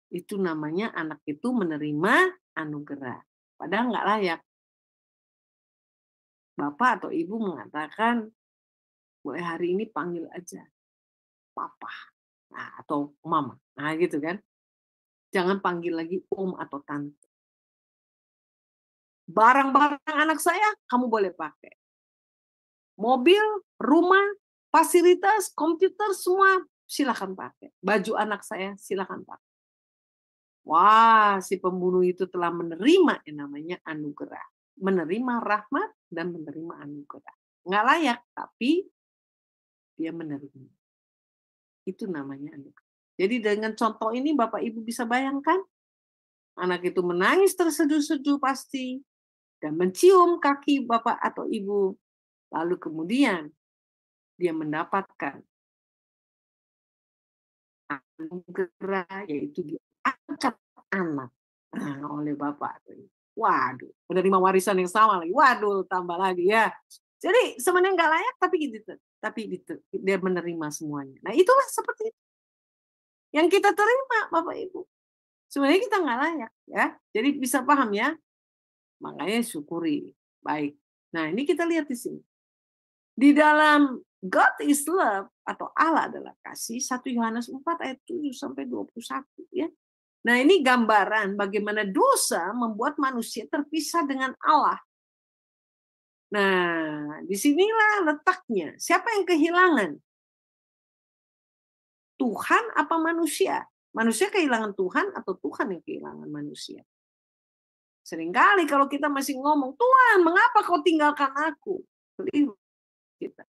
Itu namanya anak itu menerima anugerah. Padahal nggak layak. Bapak atau ibu mengatakan, mulai hari ini panggil aja papa, atau mama. Nah gitu kan. Jangan panggil lagi om atau tante. Barang-barang anak saya kamu boleh pakai. Mobil, rumah, fasilitas, komputer, semua silakan pakai. Baju anak saya silakan pakai. Wah, si pembunuh itu telah menerima yang namanya anugerah. Menerima rahmat dan menerima anugerah. Nggak layak, tapi dia menerima. Itu namanya anugerah. Jadi dengan contoh ini Bapak Ibu bisa bayangkan, anak itu menangis terseduh-seduh pasti, dan mencium kaki Bapak atau Ibu. Lalu kemudian dia mendapatkan anugerah, yaitu diangkat anak oleh Bapak. Waduh, menerima warisan yang sama lagi. Waduh, tambah lagi ya. Jadi sebenarnya nggak layak, tapi dia menerima semuanya. Nah itulah seperti itu yang kita terima, Bapak Ibu. Sebenarnya kita nggak layak, ya. Jadi bisa paham ya. Makanya syukuri. Baik. Nah ini kita lihat di sini. Di dalam God is love atau Allah adalah kasih, 1 Yohanes 4 ayat 7 sampai 21 ya. Nah, ini gambaran bagaimana dosa membuat manusia terpisah dengan Allah. Nah, disinilah letaknya. Siapa yang kehilangan? Tuhan apa manusia? Manusia kehilangan Tuhan atau Tuhan yang kehilangan manusia? Seringkali kalau kita masih ngomong, "Tuhan, mengapa kau tinggalkan aku?" Keliru kita.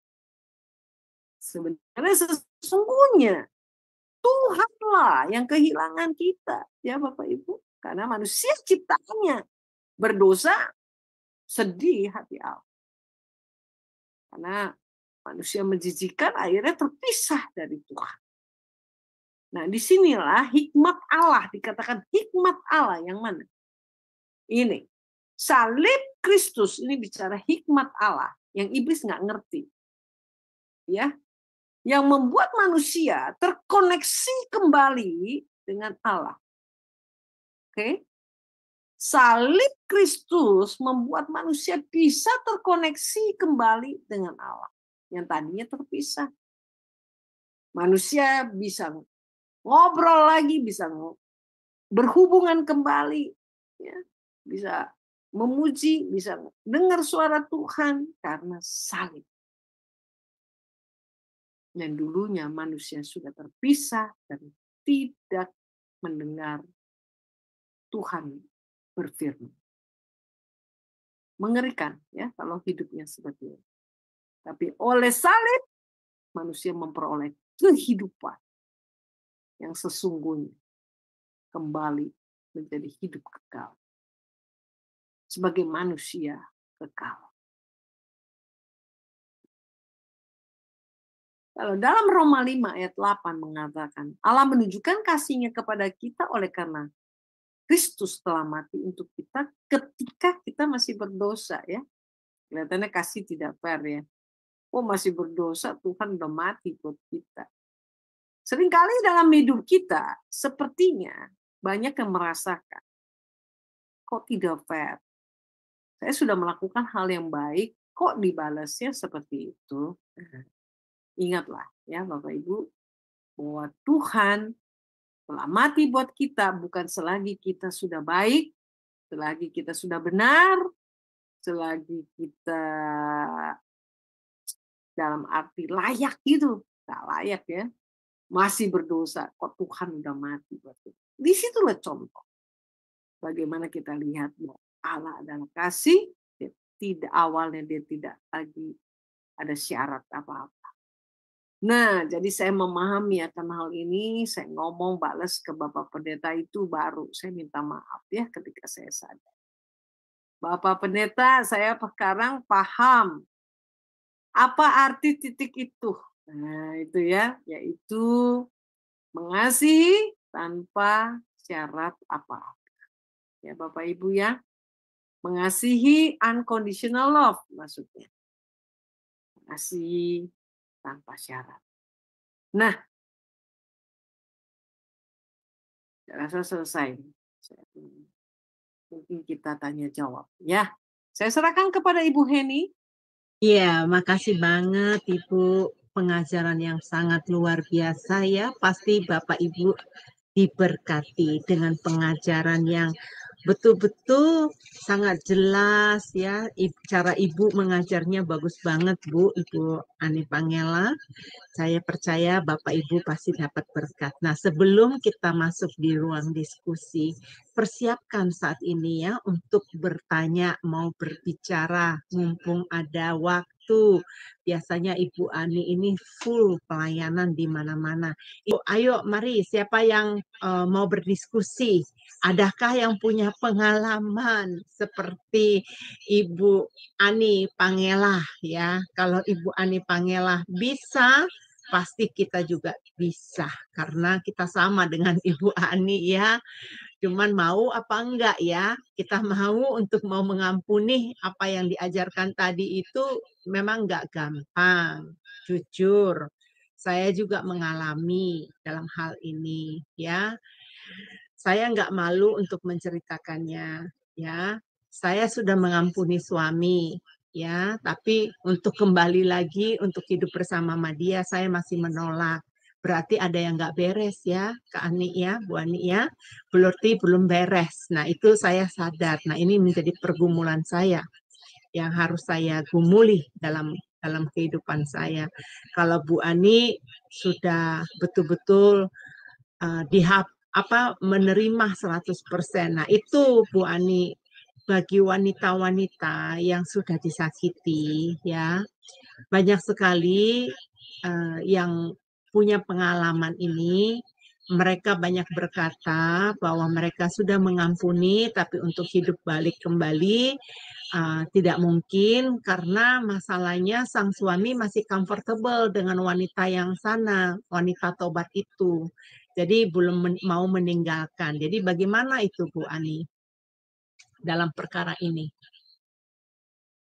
Sebenarnya sesungguhnya Tuhanlah yang kehilangan kita, ya Bapak Ibu. Karena manusia ciptaannya berdosa, sedih hati Allah. Karena manusia menjijikan, akhirnya terpisah dari Tuhan. Nah, disinilah hikmat Allah, dikatakan hikmat Allah yang mana? Ini, salib Kristus, ini bicara hikmat Allah, yang iblis nggak ngerti. Ya, yang membuat manusia terkoneksi kembali dengan Allah. Oke? Salib Kristus membuat manusia bisa terkoneksi kembali dengan Allah yang tadinya terpisah. Manusia bisa ngobrol lagi, bisa berhubungan kembali, ya, bisa memuji, bisa dengar suara Tuhan karena salib. Dan dulunya manusia sudah terpisah dan tidak mendengar Tuhan berfirman. Mengerikan ya kalau hidupnya seperti itu. Tapi oleh salib manusia memperoleh kehidupan yang sesungguhnya, kembali menjadi hidup kekal. Sebagai manusia kekal. Kalau dalam Roma 5 ayat 8 mengatakan, Allah menunjukkan kasih-Nya kepada kita oleh karena Kristus telah mati untuk kita ketika kita masih berdosa ya. Kelihatannya kasih tidak fair ya. Oh masih berdosa, Tuhan udah mati buat kita. Seringkali dalam hidup kita, sepertinya banyak yang merasakan, kok tidak fair. Saya sudah melakukan hal yang baik, kok dibalasnya seperti itu. Ingatlah ya Bapak Ibu, bahwa Tuhan telah mati buat kita, bukan selagi kita sudah baik, selagi kita sudah benar, selagi kita dalam arti layak gitu, tak layak ya, masih berdosa, kok Tuhan udah mati buat kita. Disitulah contoh bagaimana kita lihat bahwa Allah adalah kasih, awalnya dia tidak lagi ada syarat apa-apa. Nah, jadi saya memahami akan hal ini, saya ngomong balas ke Bapak Pendeta itu baru saya minta maaf ya ketika saya sadar. Bapak Pendeta, saya sekarang paham apa arti titik itu. Nah, itu ya, yaitu mengasihi tanpa syarat apa-apa. Ya Bapak Ibu ya, mengasihi unconditional love maksudnya. Mengasihi tanpa syarat. Nah, saya rasa selesai. Mungkin kita tanya jawab ya. Saya serahkan kepada Ibu Heni. Iya, makasih banget Ibu. Pengajaran yang sangat luar biasa ya. Pasti Bapak Ibu diberkati dengan pengajaran yang betul-betul sangat jelas ya. Cara Ibu mengajarnya bagus banget Bu, Ibu Ani Pangela. Saya percaya Bapak Ibu pasti dapat berkat. Nah, sebelum kita masuk di ruang diskusi, persiapkan saat ini ya untuk bertanya, mau berbicara, mumpung ada waktu. Biasanya Ibu Ani ini full pelayanan di mana-mana. Ayo, mari siapa yang mau berdiskusi? Adakah yang punya pengalaman seperti Ibu Ani Pangela ya? Kalau Ibu Ani Pangela bisa, pasti kita juga bisa karena kita sama dengan Ibu Ani ya. Cuman mau apa enggak ya? Kita mau untuk mau mengampuni apa yang diajarkan tadi itu memang enggak gampang. Jujur, saya juga mengalami dalam hal ini ya. Saya enggak malu untuk menceritakannya ya. Saya sudah mengampuni suami ya, tapi untuk kembali lagi untuk hidup bersama dia saya masih menolak. Berarti ada yang nggak beres ya, Kak Ani ya, Bu Ani ya, berarti belum beres. Nah itu saya sadar. Nah ini menjadi pergumulan saya yang harus saya gumuli dalam kehidupan saya. Kalau Bu Ani sudah betul-betul menerima 100%. Nah itu Bu Ani, bagi wanita-wanita yang sudah disakiti ya, banyak sekali yang punya pengalaman ini, mereka banyak berkata bahwa mereka sudah mengampuni tapi untuk hidup balik kembali tidak mungkin karena masalahnya sang suami masih comfortable dengan wanita yang sana, wanita tobat itu. Jadi belum mau meninggalkan. Jadi bagaimana itu Bu Ani? Dalam perkara ini.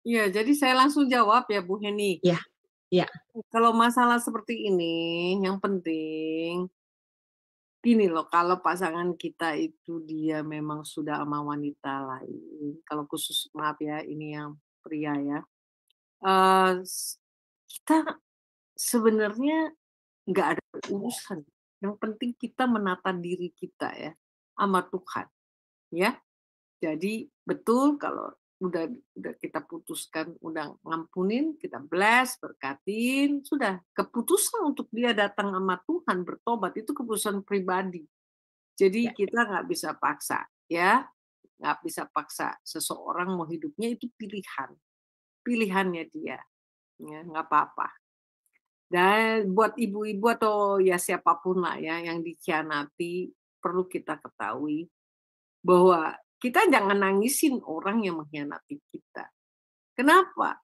Ya, jadi saya langsung jawab ya Bu Heni. Ya, ya. Kalau masalah seperti ini, yang penting gini loh, kalau pasangan kita itu dia memang sudah sama wanita lain, kalau khusus maaf ya, ini yang pria ya, kita sebenarnya nggak ada urusan. Yang penting kita menata diri kita ya sama Tuhan, ya. Jadi betul kalau udah kita putuskan, udah ngampunin, kita bless, berkatin, sudah keputusan untuk dia datang sama Tuhan bertobat itu keputusan pribadi. Jadi kita nggak bisa paksa. ya. Nggak bisa paksa seseorang mau hidupnya, itu pilihannya dia, ya nggak apa-apa. Dan buat ibu-ibu atau ya siapapun lah ya yang dikhianati, perlu kita ketahui bahwa kita jangan nangisin orang yang mengkhianati kita. Kenapa?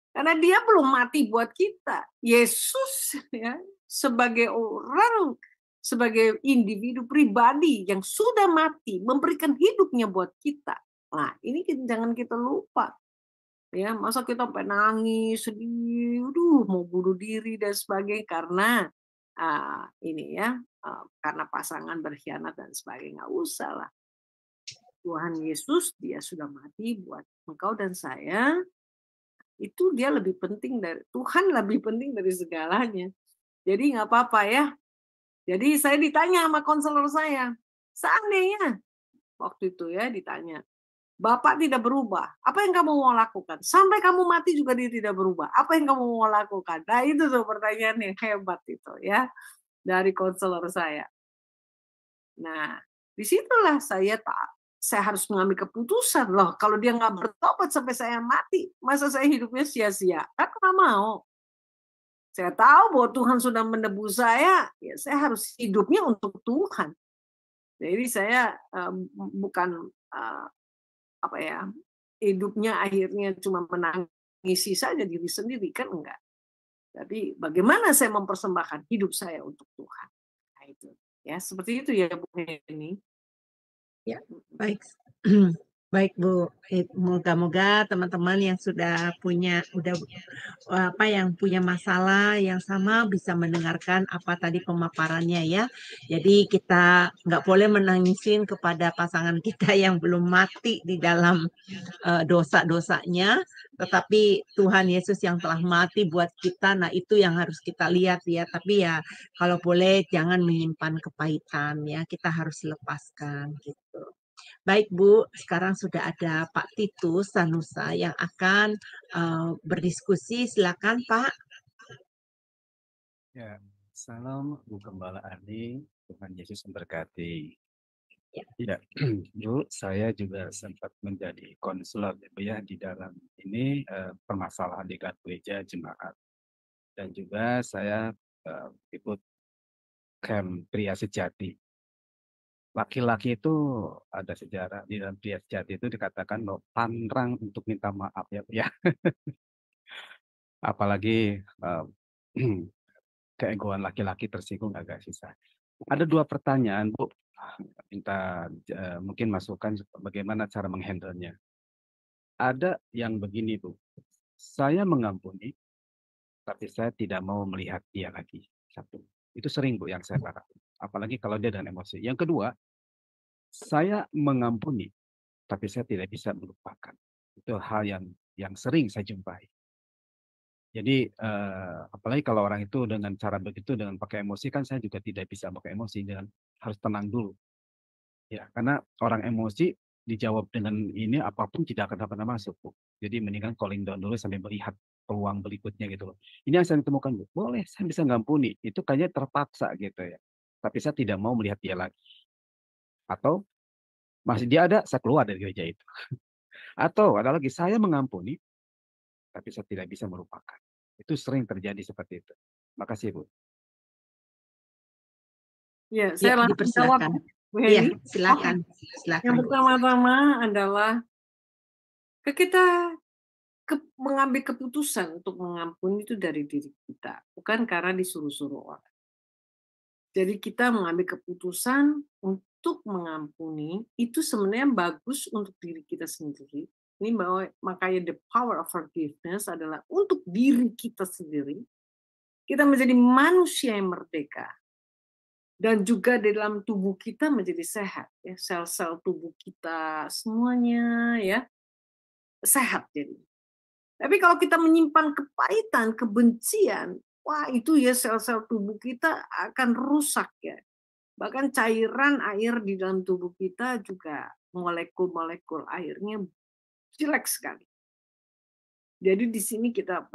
Karena dia belum mati buat kita. Yesus ya sebagai orang, sebagai individu pribadi yang sudah mati, memberikan hidupnya buat kita. Nah, ini jangan kita lupa. Ya, masa kita sampai nangis, sedih, mau bunuh diri dan sebagainya karena ini ya, karena pasangan berkhianat dan sebagainya. Nggak usah lah. Tuhan Yesus dia sudah mati buat engkau dan saya. Itu dia lebih penting dari Tuhan, lebih penting dari segalanya. Jadi nggak apa-apa ya. Jadi saya ditanya sama konselor saya, seandainya waktu itu ya ditanya, Bapak tidak berubah, apa yang kamu mau lakukan? Sampai kamu mati juga dia tidak berubah, apa yang kamu mau lakukan? Nah itu tuh pertanyaan yang hebat itu ya, dari konselor saya. Nah disitulah saya harus mengambil keputusan loh. Kalau dia nggak bertobat sampai saya mati, masa saya hidupnya sia-sia? Kan nggak mau. Saya tahu bahwa Tuhan sudah menebus saya, ya saya harus hidupnya untuk Tuhan. Jadi saya bukan apa ya, hidupnya akhirnya cuma menangisi saja diri sendiri, kan enggak. Tapi bagaimana saya mempersembahkan hidup saya untuk Tuhan. Nah itu. Ya, seperti itu ya Bu Heni. Ya, baik. Baik Bu, moga-moga teman-teman yang sudah punya yang punya masalah yang sama bisa mendengarkan apa tadi pemaparannya ya. Jadi kita nggak boleh menangisin kepada pasangan kita yang belum mati di dalam dosa-dosanya, tetapi Tuhan Yesus yang telah mati buat kita. Nah itu yang harus kita lihat ya. Tapi ya kalau boleh jangan menyimpan kepahitan ya. Kita harus lepaskan gitu. Baik Bu, sekarang sudah ada Pak Titus Sanusa yang akan berdiskusi. Silakan Pak. Ya, salam Bu Gembala Ani, Tuhan Yesus memberkati. Ya, Bu, saya juga sempat menjadi konselor ya di dalam ini permasalahan di gereja jemaat. Dan juga saya ikut camp pria sejati. Laki-laki itu ada sejarah di dalam pria sejati itu dikatakan loh pantang untuk minta maaf ya, Bu ya. Apalagi keegoan laki-laki tersinggung agak susah. Ada 2 pertanyaan, Bu. Minta mungkin masukan bagaimana cara menghandle-nya. Ada yang begini, Bu. Saya mengampuni, tapi saya tidak mau melihat dia lagi. Satu. Itu sering, Bu, yang saya lakukan. Apalagi kalau dia dengan emosi. Yang kedua, saya mengampuni, tapi saya tidak bisa melupakan. Itu hal yang sering saya jumpai. Jadi apalagi kalau orang itu dengan cara begitu dengan pakai emosi kan saya juga tidak bisa pakai emosi dengan harus tenang dulu. Ya, karena orang emosi dijawab dengan ini apapun tidak akan pernah masuk, Bu. Jadi mendingan calling down dulu sampai melihat peluang berikutnya gitu loh. Ini yang saya temukan, Bu. Boleh saya bisa ngampuni, itu kayaknya terpaksa gitu ya. Tapi saya tidak mau melihat dia lagi. Atau masih dia ada, saya keluar dari gereja itu. Atau ada lagi saya mengampuni, tapi saya tidak bisa melupakan. Itu sering terjadi seperti itu. Makasih, Bu. Ya, Ya, saya langsung jawab dipersilakan. Bu Iya, Heni. silakan. Silakan. Yang Bu. pertama-tama adalah kita mengambil keputusan untuk mengampuni itu dari diri kita, bukan karena disuruh-suruh orang. Jadi kita mengambil keputusan untuk mengampuni itu sebenarnya bagus untuk diri kita sendiri. Ini bahwa makanya the power of forgiveness adalah untuk diri kita sendiri. Kita menjadi manusia yang merdeka. Dan juga di dalam tubuh kita menjadi sehat. Ya, sel-sel tubuh kita semuanya ya sehat jadi. Tapi kalau kita menyimpan kepahitan, kebencian, wah itu ya sel-sel tubuh kita akan rusak ya. Bahkan cairan air di dalam tubuh kita juga molekul-molekul airnya jelek sekali. Jadi di sini kita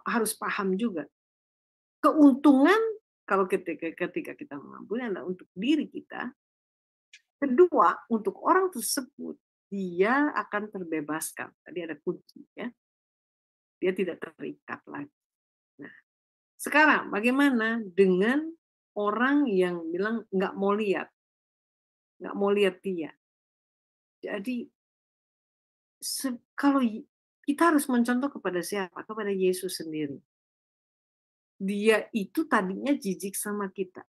harus paham juga. Keuntungan kalau ketika kita mengampuni adalah untuk diri kita, Kedua, untuk orang tersebut, dia akan terbebaskan. Tadi ada kunci, ya. Dia tidak terikat lagi. Nah, sekarang bagaimana dengan orang yang bilang nggak mau lihat dia. Jadi kalau kita harus mencontoh kepada siapa? Kepada Yesus sendiri. Dia itu tadinya jijik sama kita.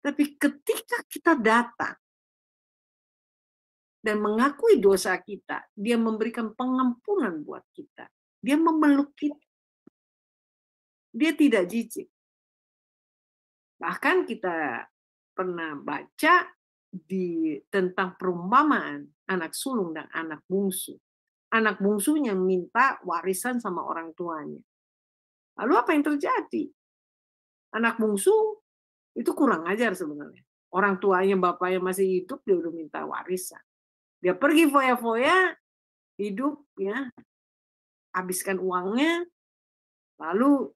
Tapi ketika kita datang dan mengakui dosa kita, dia memberikan pengampunan buat kita. Dia memeluk kita. Dia tidak jijik. Bahkan kita pernah baca tentang perumpamaan anak sulung dan anak bungsu. Anak bungsunya minta warisan sama orang tuanya. Lalu apa yang terjadi? Anak bungsu itu kurang ajar sebenarnya. Orang tuanya, bapaknya masih hidup, dia udah minta warisan. Dia pergi foya-foya, hidup, ya, habiskan uangnya, lalu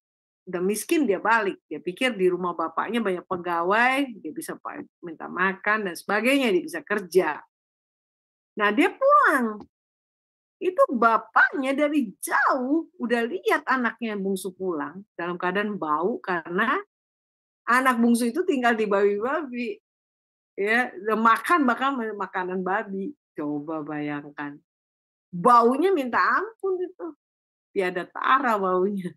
udah miskin dia balik. Dia pikir di rumah bapaknya banyak pegawai, dia bisa minta makan dan sebagainya, dia bisa kerja. Nah, dia pulang. Itu bapaknya dari jauh udah lihat anaknya bungsu pulang dalam keadaan bau karena anak bungsu itu tinggal di babi-babi. Ya, makan makanan babi. Coba bayangkan. Baunya minta ampun itu. Tiada tara baunya.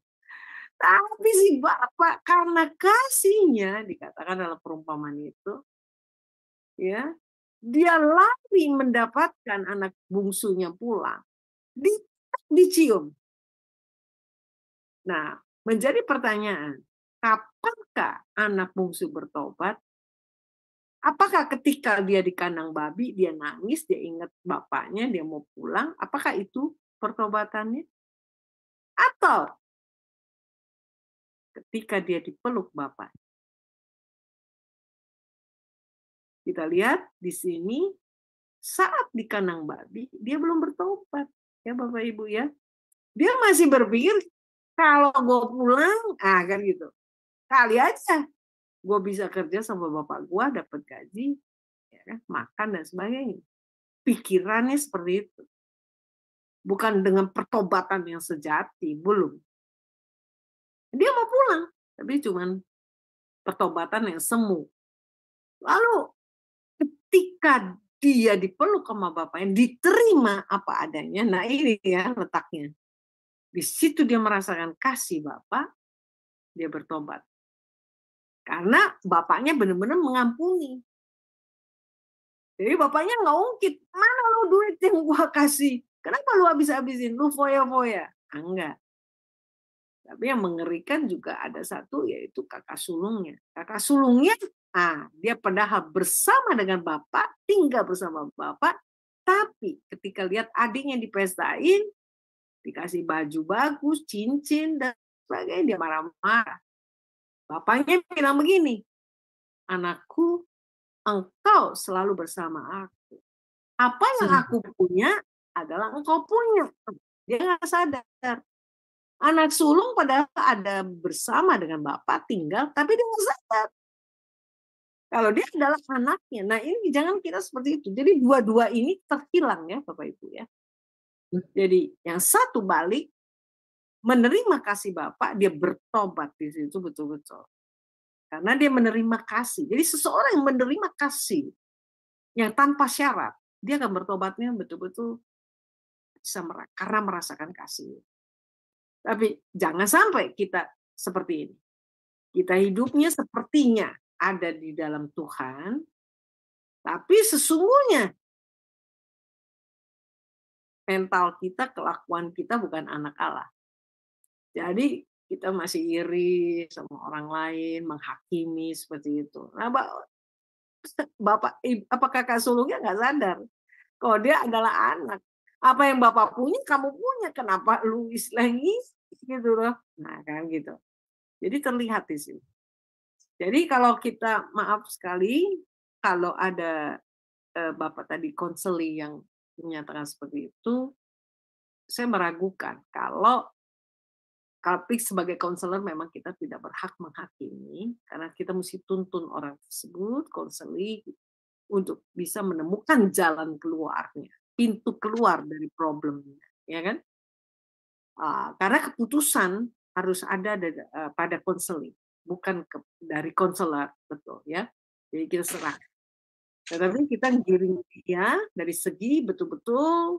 Tapi si bapak karena kasihnya, dikatakan dalam perumpamaan itu, ya, dia lari mendapatkan anak bungsunya pulang. Dicium. Nah, menjadi pertanyaan, kapankah anak bungsu bertobat? Apakah ketika dia di kandang babi, dia nangis, dia ingat bapaknya, dia mau pulang, apakah itu pertobatannya? Atau ketika dia dipeluk bapak? Kita lihat di sini, saat di kandang babi, dia belum bertobat. Ya Bapak Ibu ya. Dia masih berpikir, kalau gue pulang, kan gitu. Kali aja gue bisa kerja sama bapak gue, dapat gaji, ya kan, makan dan sebagainya. Pikirannya seperti itu. Bukan dengan pertobatan yang sejati, belum. Dia mau pulang, tapi cuman pertobatan yang semu. Lalu ketika dia dipeluk sama bapaknya, diterima apa adanya, nah ini ya letaknya. Di situ dia merasakan kasih bapak, dia bertobat. Karena bapaknya benar-benar mengampuni. Jadi bapaknya nggak ungkit, mana lu duit yang gua kasih? Kenapa lu habis-habisin? Lu foya-foya? Enggak. Tapi yang mengerikan juga ada satu, yaitu kakak sulungnya. Kakak sulungnya, dia padahal bersama dengan bapak, tinggal bersama bapak, tapi ketika lihat adiknya dipestain, dikasih baju bagus, cincin, dan sebagainya, dia marah-marah. Bapaknya bilang begini, anakku, engkau selalu bersama aku. Apa yang aku punya adalah engkau punya. Dia nggak sadar. Anak sulung padahal ada bersama dengan bapak, tinggal, tapi dia nggak sadar. Kalau dia adalah anaknya. Nah ini jangan kita seperti itu. Jadi dua-dua ini terhilang ya Bapak Ibu ya. Jadi yang satu balik, menerima kasih bapak, dia bertobat di situ betul-betul. Karena dia menerima kasih. Jadi seseorang yang menerima kasih yang tanpa syarat, dia akan bertobatnya betul-betul bisa karena merasakan kasih. Tapi jangan sampai kita seperti ini. Kita hidupnya sepertinya ada di dalam Tuhan, tapi sesungguhnya mental kita, kelakuan kita bukan anak Allah. Jadi kita masih iri sama orang lain, menghakimi seperti itu. Nah, Bapak, apa kakak sulungnya nggak sadar kalau dia adalah anak. Apa yang Bapak punya, kamu punya. Kenapa lu istilahnya gitu loh. Nah, kan gitu. Jadi terlihat di sini. Jadi kalau kita, maaf sekali, kalau ada Bapak tadi konseling yang menyatakan seperti itu, saya meragukan kalau Tapi sebagai konselor memang kita tidak berhak menghakimi, karena kita mesti tuntun orang tersebut, konseling, untuk bisa menemukan jalan keluarnya, pintu keluar dari problemnya, ya kan? Karena keputusan harus ada pada konseling, bukan dari konselor, betul ya. Jadi kita serah. Tetapi kita giring dia dari segi betul-betul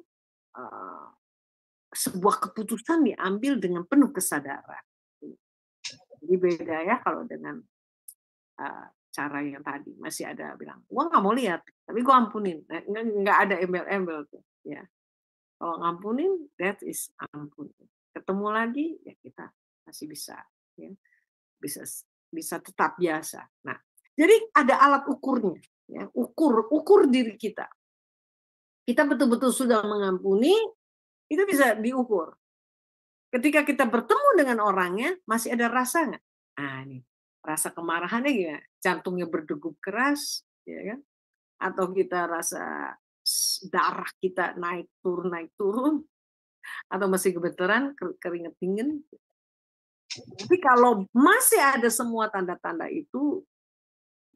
sebuah keputusan diambil dengan penuh kesadaran. Jadi beda ya kalau dengan cara yang tadi. Masih ada bilang, gua nggak mau lihat, tapi gua ampunin. Nggak ada embel-embel tuh. Ya. Kalau ngampunin, that is ampunin. Ketemu lagi, ya kita masih bisa. Ya. Bisa tetap biasa. Nah, jadi ada alat ukurnya. Ya. Ukur diri kita. Kita betul-betul sudah mengampuni, itu bisa diukur. Ketika kita bertemu dengan orangnya, masih ada rasa nggak? Nih, rasa kemarahannya gimana? Jantungnya berdegup keras, ya kan? Atau kita rasa darah kita naik turun, atau masih gemeteran, keringet dingin. Tapi kalau masih ada semua tanda-tanda itu,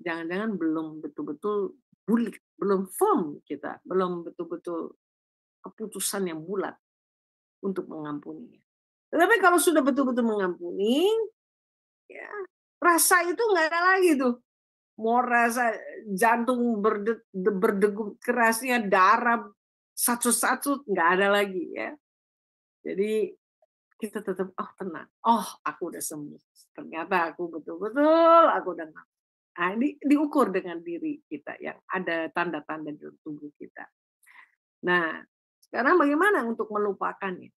jangan-jangan belum betul-betul bulat, belum firm kita, belum betul-betul keputusan yang bulat untuk mengampuninya. Tetapi kalau sudah betul-betul mengampuni, ya rasa itu nggak ada lagi tuh. Mau rasa jantung berdegup kerasnya, darah satu-satu nggak ada lagi ya. Jadi kita tetap tenang. Aku udah sembuh. Ternyata aku betul-betul aku udah ngampuni. Nah, ini diukur dengan diri kita yang ada tanda-tanda di tubuh kita. Nah, sekarang bagaimana untuk melupakannya?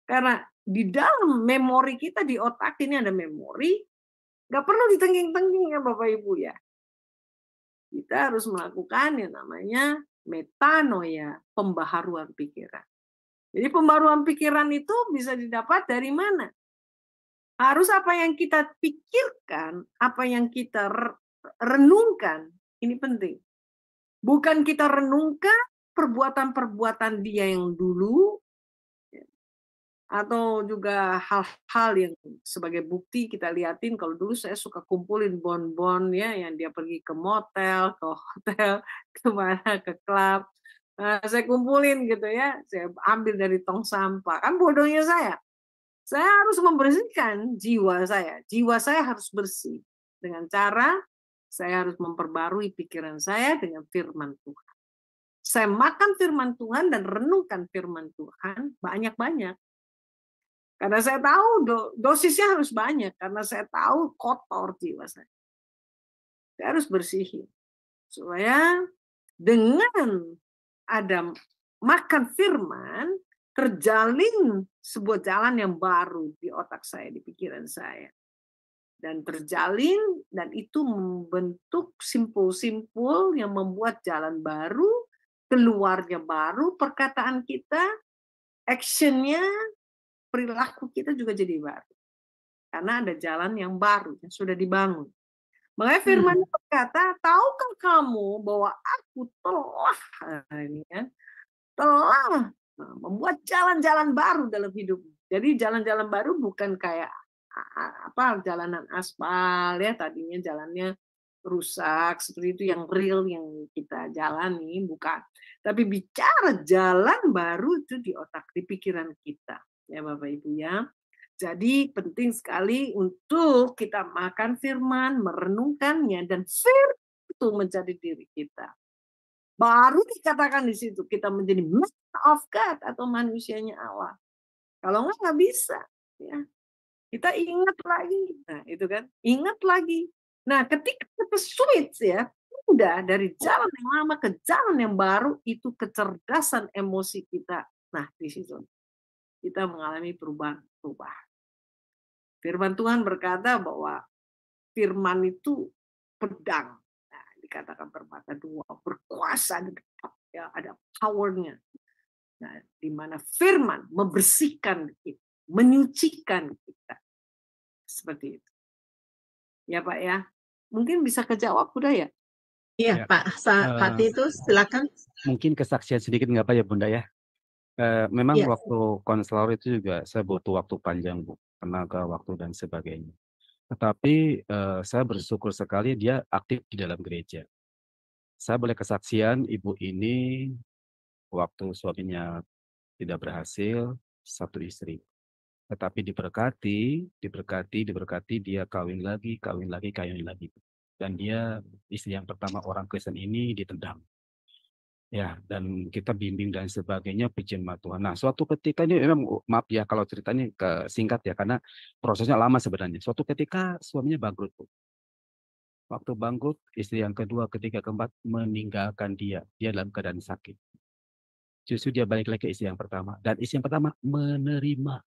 Karena di dalam memori kita, di otak ini ada memori, nggak perlu ditengking-tengking ya Bapak Ibu ya. Kita harus melakukan yang namanya metanoia, pembaharuan pikiran. Jadi pembaharuan pikiran itu bisa didapat dari mana? Harus apa yang kita pikirkan, apa yang kita renungkan, ini penting. Bukan kita renungkan perbuatan-perbuatan dia yang dulu, atau juga hal-hal yang sebagai bukti kita liatin. Kalau dulu saya suka kumpulin bon-bon ya, yang dia pergi ke motel, ke hotel, kemana, ke klub. Saya kumpulin gitu ya, saya ambil dari tong sampah. Kan bodohnya saya harus membersihkan jiwa saya. Jiwa saya harus bersih dengan cara saya harus memperbarui pikiran saya dengan firman Tuhan. Saya makan firman Tuhan dan renungkan firman Tuhan banyak-banyak. Karena saya tahu dosisnya harus banyak, karena saya tahu kotor jiwa saya. Saya harus bersihin. Supaya dengan ada makan firman, terjalin sebuah jalan yang baru di otak saya, di pikiran saya. Dan terjalin, dan itu membentuk simpul-simpul yang membuat jalan baru, keluarnya baru, perkataan kita, actionnya, perilaku kita juga jadi baru. Karena ada jalan yang baru, yang sudah dibangun. Makanya firman berkata, tahukah kamu bahwa aku telah membuat jalan-jalan baru dalam hidupmu. Jadi jalan-jalan baru bukan kayak jalanan aspal ya, tadinya jalannya rusak seperti itu, yang real yang kita jalani, bukan. Tapi bicara jalan baru itu di otak, di pikiran kita ya Bapak Ibu ya. Jadi penting sekali untuk kita makan firman, merenungkannya, dan firman itu menjadi diri kita. Baru dikatakan di situ kita menjadi man of God atau manusianya Allah. Kalau nggak bisa, ya. Kita ingat lagi, nah itu kan, ingat lagi. Nah, ketika kita switch ya, udah dari jalan yang lama ke jalan yang baru, itu kecerdasan emosi kita. Nah, di situ kita mengalami perubahan. Firman Tuhan berkata bahwa firman itu pedang. Nah, dikatakan bermata dua, berkuasa, ya, ada powernya. Nah, di mana firman membersihkan kita, menyucikan kita. Seperti itu. Ya Pak ya. Mungkin bisa kejawab udah ya? Iya, Pak Titus, silakan. Mungkin kesaksian sedikit nggak Pak ya Bunda ya? Memang waktu konselor itu juga saya butuh waktu panjang Bu. tenaga, waktu, dan sebagainya. Tetapi saya bersyukur sekali dia aktif di dalam gereja. Saya boleh kesaksian ibu ini waktu suaminya tidak berhasil, satu istri. Tetapi diberkati, dia kawin lagi, kawin lagi, kawin lagi. Dan dia istri yang pertama orang Kristen ini ditendang. Ya, dan kita bimbing dan sebagainya, puji nama Tuhan. Nah, suatu ketika ini memang maaf ya kalau ceritanya singkat ya, karena prosesnya lama sebenarnya. Suatu ketika suaminya bangkrut, Bu. Waktu bangkrut, istri yang kedua, ketiga, keempat meninggalkan dia. Dia dalam keadaan sakit. Justru dia balik lagi ke istri yang pertama. Dan istri yang pertama menerima.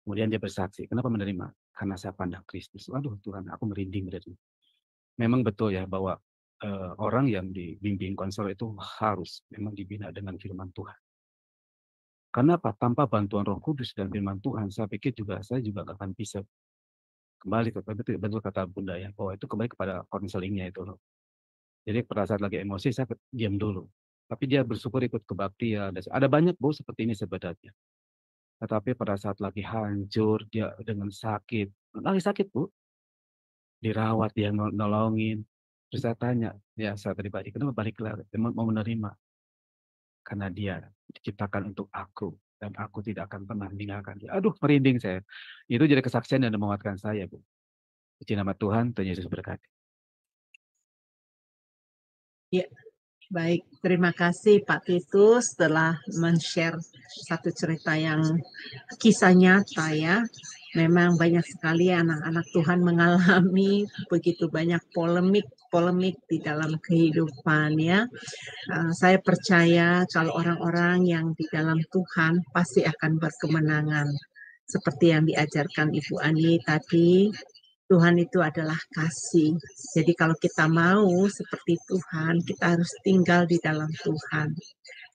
Kemudian dia bersaksi. Kenapa menerima? Karena saya pandang Kristus. Aduh Tuhan, aku merinding berarti. Memang betul ya bahwa orang yang dibimbing konselor itu harus memang dibina dengan firman Tuhan. Karena apa? Tanpa bantuan Roh Kudus dan firman Tuhan, saya pikir saya juga gak akan bisa kembali ke betul kata Bunda ya, bahwa itu kembali kepada konselingnya itu loh. Jadi pada saat lagi emosi saya diam dulu. Tapi dia bersyukur ikut kebaktian. Ada banyak Bu seperti ini sebenarnya. Tetapi pada saat lagi hancur, dia dengan sakit, lagi sakit Bu, dirawat, dia nolongin. Terus saya tanya, ya saya pribadi, kenapa balik lagi? Mau menerima? Karena dia diciptakan untuk aku. Dan aku tidak akan pernah meninggalkan dia. Aduh, merinding saya. Itu jadi kesaksian dan menguatkan saya, Bu. Puji nama Tuhan, Tuhan Yesus berkati. Ya, baik. Terima kasih Pak Titus telah men-share satu cerita yang kisah nyata ya. Memang banyak sekali anak-anak Tuhan mengalami begitu banyak polemik di dalam kehidupan ya. Saya percaya kalau orang-orang yang di dalam Tuhan pasti akan berkemenangan. Seperti yang diajarkan Ibu Ani tadi, Tuhan itu adalah kasih. Jadi kalau kita mau seperti Tuhan, kita harus tinggal di dalam Tuhan.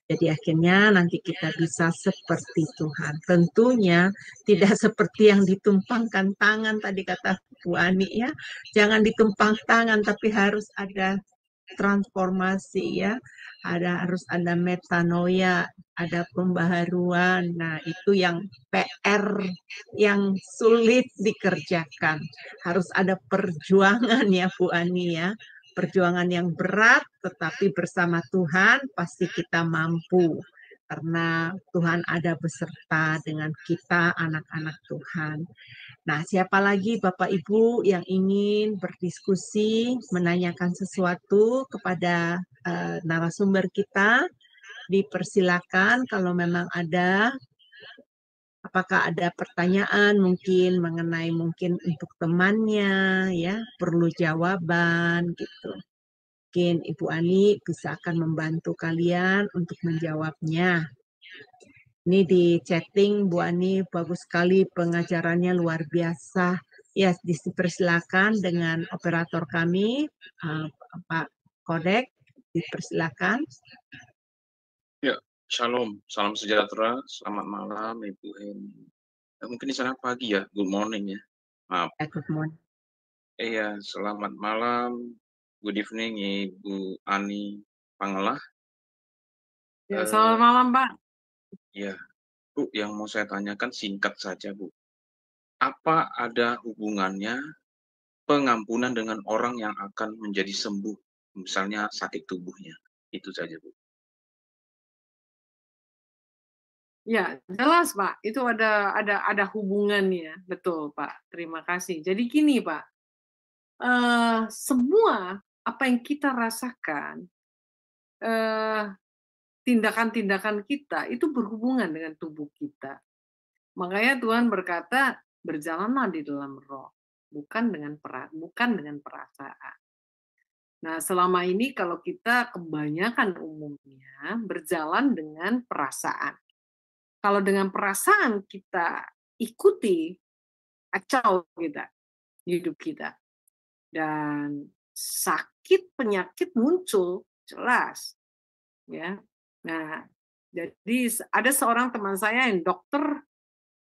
Jadi akhirnya nanti kita bisa seperti Tuhan. Tentunya tidak seperti yang ditumpangkan tangan tadi kata Bu Ani ya. Jangan ditumpang tangan tapi harus ada transformasi ya. Harus ada metanoia, ada pembaharuan. Nah, itu yang PR yang sulit dikerjakan. Harus ada perjuangan ya Bu Ani ya. Perjuangan yang berat, tetapi bersama Tuhan pasti kita mampu. Karena Tuhan ada beserta dengan kita anak-anak Tuhan. Nah, siapa lagi Bapak Ibu yang ingin berdiskusi, menanyakan sesuatu kepada narasumber kita, dipersilakan kalau memang ada. Apakah ada pertanyaan mungkin mengenai mungkin untuk temannya, ya perlu jawaban gitu. Mungkin Ibu Ani bisa akan membantu kalian untuk menjawabnya. Ini di chatting Bu Ani, bagus sekali pengajarannya luar biasa. Ya, dipersilakan dengan operator kami, Pak Kodek, dipersilakan. Ya, shalom, salam sejahtera, selamat malam Ibu Heni. Mungkin di sana pagi ya, good morning ya. Maaf. Good morning. Iya, selamat malam, good evening Ibu Ani Pangelah. Ya, selamat malam Pak. Ya, Bu, yang mau saya tanyakan singkat saja Bu. Apa ada hubungannya pengampunan dengan orang yang akan menjadi sembuh, misalnya sakit tubuhnya? Itu saja Bu. Ya, jelas Pak. Itu ada hubungannya, betul Pak. Terima kasih. Jadi gini Pak, semua apa yang kita rasakan, tindakan-tindakan kita itu berhubungan dengan tubuh kita. Makanya Tuhan berkata, berjalanlah di dalam roh, bukan dengan perasaan. Nah, selama ini kalau kita kebanyakan umumnya berjalan dengan perasaan. Kalau dengan perasaan kita ikuti, kacau kita, hidup kita. Dan sakit, penyakit muncul, jelas. Ya. Nah, jadi ada seorang teman saya yang dokter,